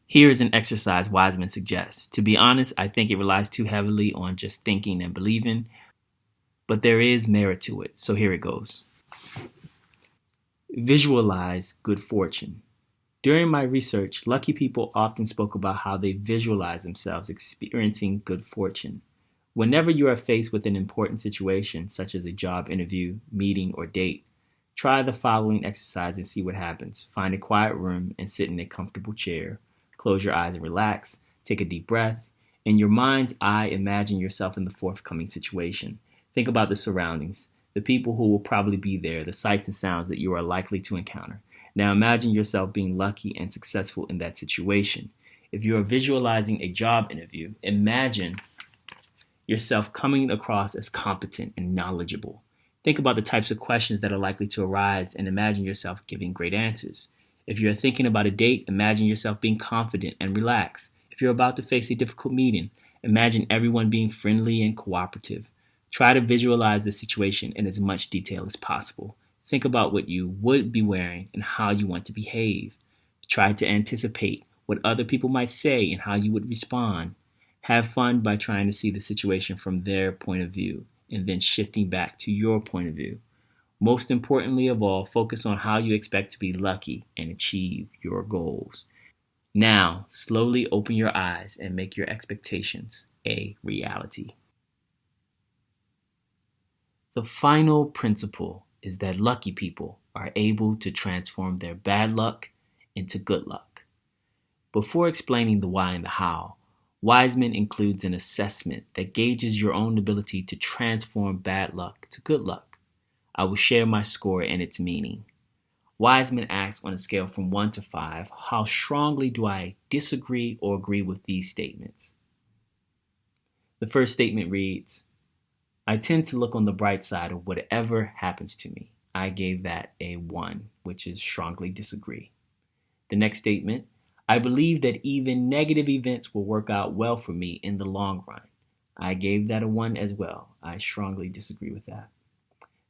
Here is an exercise Wiseman suggests. To be honest, I think it relies too heavily on just thinking and believing, but there is merit to it, so here it goes. Visualize good fortune. During my research, lucky people often spoke about how they visualize themselves experiencing good fortune. Whenever you are faced with an important situation, such as a job interview, meeting, or date, try the following exercise and see what happens. Find a quiet room and sit in a comfortable chair. Close your eyes and relax. Take a deep breath. In your mind's eye, imagine yourself in the forthcoming situation. Think about the surroundings, the people who will probably be there, the sights and sounds that you are likely to encounter. Now imagine yourself being lucky and successful in that situation. If you are visualizing a job interview, imagine yourself coming across as competent and knowledgeable. Think about the types of questions that are likely to arise and imagine yourself giving great answers. If you're thinking about a date, imagine yourself being confident and relaxed. If you're about to face a difficult meeting, imagine everyone being friendly and cooperative. Try to visualize the situation in as much detail as possible. Think about what you would be wearing and how you want to behave. Try to anticipate what other people might say and how you would respond. Have fun by trying to see the situation from their point of view and then shifting back to your point of view. Most importantly of all, focus on how you expect to be lucky and achieve your goals. Now, slowly open your eyes and make your expectations a reality. The final principle is that lucky people are able to transform their bad luck into good luck. Before explaining the why and the how, Wiseman includes an assessment that gauges your own ability to transform bad luck to good luck. I will share my score and its meaning. Wiseman asks on a scale from 1 to 5, how strongly do I disagree or agree with these statements? The first statement reads, I tend to look on the bright side of whatever happens to me. I gave that a 1, which is strongly disagree. The next statement, I believe that even negative events will work out well for me in the long run. I gave that a 1 as well. I strongly disagree with that.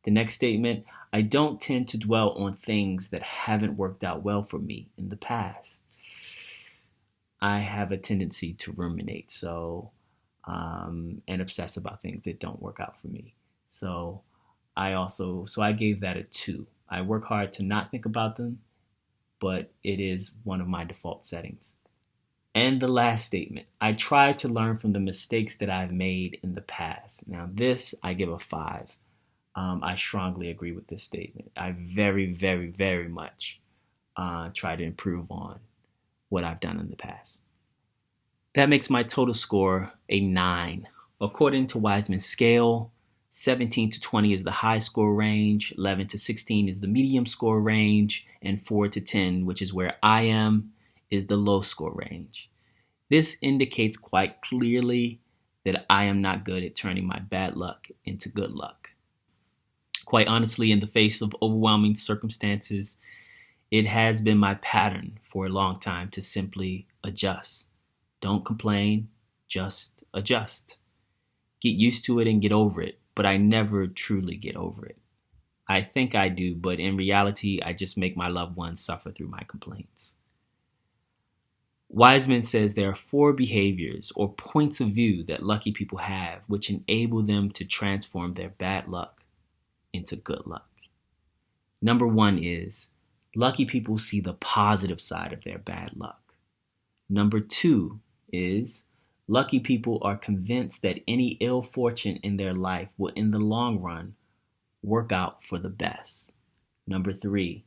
The next statement, I don't tend to dwell on things that haven't worked out well for me in the past. I have a tendency to ruminate, and obsess about things that don't work out for me. So I gave that a 2. I work hard to not think about them, but it is one of my default settings. And the last statement, I try to learn from the mistakes that I've made in the past. Now this, I give a 5. I strongly agree with this statement. I very, very, very much try to improve on what I've done in the past. That makes my total score a 9. According to Wiseman's scale, 17 to 20 is the high score range, 11 to 16 is the medium score range, and 4 to 10, which is where I am, is the low score range. This indicates quite clearly that I am not good at turning my bad luck into good luck. Quite honestly, in the face of overwhelming circumstances, it has been my pattern for a long time to simply adjust. Don't complain, just adjust. Get used to it and get over it, but I never truly get over it. I think I do, but in reality, I just make my loved ones suffer through my complaints. Wiseman says there are 4 behaviors or points of view that lucky people have which enable them to transform their bad luck into good luck. Number 1 is lucky people see the positive side of their bad luck. Number 2 is lucky people are convinced that any ill fortune in their life will in the long run work out for the best. Number 3,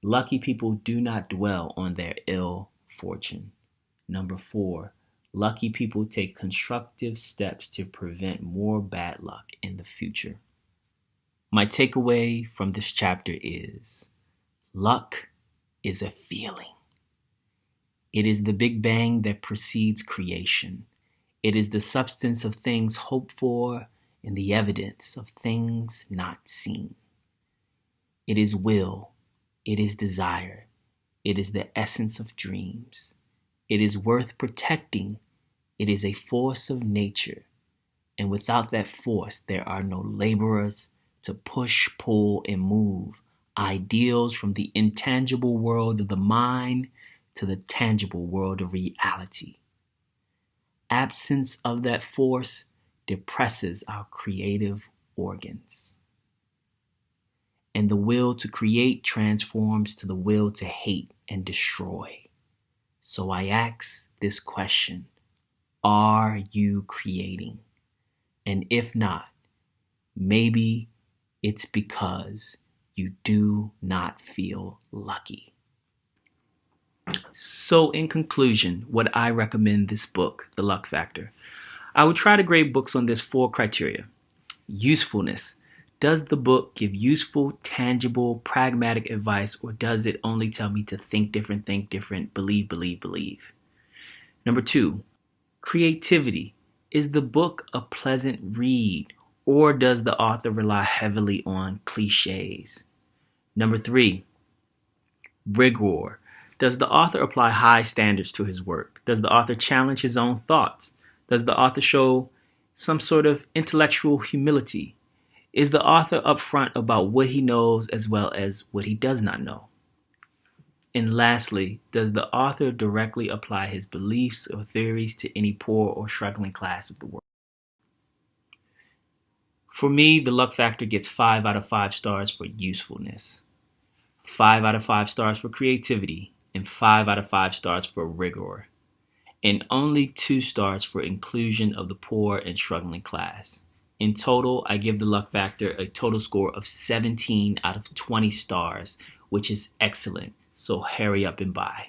lucky people do not dwell on their ill fortune. Number 4, lucky people take constructive steps to prevent more bad luck in the future. My takeaway from this chapter is luck is a feeling. It is the Big Bang that precedes creation. It is the substance of things hoped for and the evidence of things not seen. It is will. It is desire. It is the essence of dreams. It is worth protecting. It is a force of nature. And without that force, there are no laborers to push, pull, and move ideals from the intangible world of the mind to the tangible world of reality. Absence of that force depresses our creative organs. And the will to create transforms to the will to hate and destroy. So I ask this question, are you creating? And if not, maybe it's because you do not feel lucky. So in conclusion, would I recommend this book, The Luck Factor? I would try to grade books on this 4 criteria. Usefulness. Does the book give useful, tangible, pragmatic advice, or does it only tell me to think different, believe, believe, believe? Number 2, creativity. Is the book a pleasant read, or does the author rely heavily on cliches? Number 3, rigor. Does the author apply high standards to his work? Does the author challenge his own thoughts? Does the author show some sort of intellectual humility? Is the author upfront about what he knows as well as what he does not know? And lastly, does the author directly apply his beliefs or theories to any poor or struggling class of the world? For me, The Luck Factor gets 5 out of 5 stars for usefulness, 5 out of 5 stars for creativity, and 5 out of 5 stars for rigor, and only 2 stars for inclusion of the poor and struggling class. In total, I give The Luck Factor a total score of 17 out of 20 stars, which is excellent, so hurry up and buy.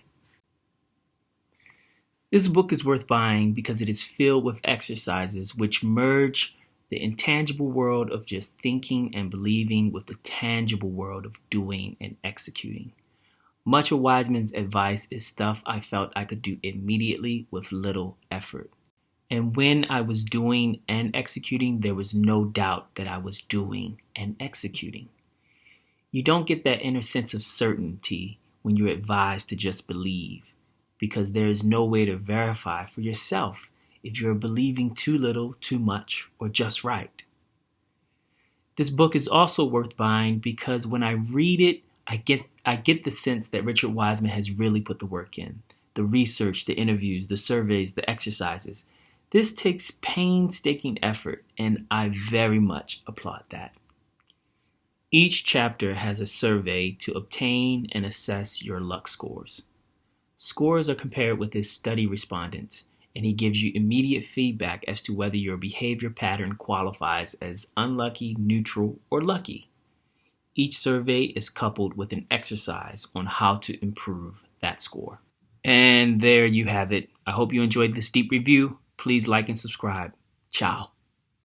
This book is worth buying because it is filled with exercises which merge the intangible world of just thinking and believing with the tangible world of doing and executing. Much of Wiseman's advice is stuff I felt I could do immediately with little effort. And when I was doing and executing, there was no doubt that I was doing and executing. You don't get that inner sense of certainty when you're advised to just believe, because there is no way to verify for yourself if you're believing too little, too much, or just right. This book is also worth buying because when I read it, I get the sense that Richard Wiseman has really put the work in. The research, the interviews, the surveys, the exercises. This takes painstaking effort, and I very much applaud that. Each chapter has a survey to obtain and assess your luck scores. Scores are compared with his study respondents, and he gives you immediate feedback as to whether your behavior pattern qualifies as unlucky, neutral, or lucky. Each survey is coupled with an exercise on how to improve that score. And there you have it. I hope you enjoyed this deep review. Please like and subscribe. Ciao.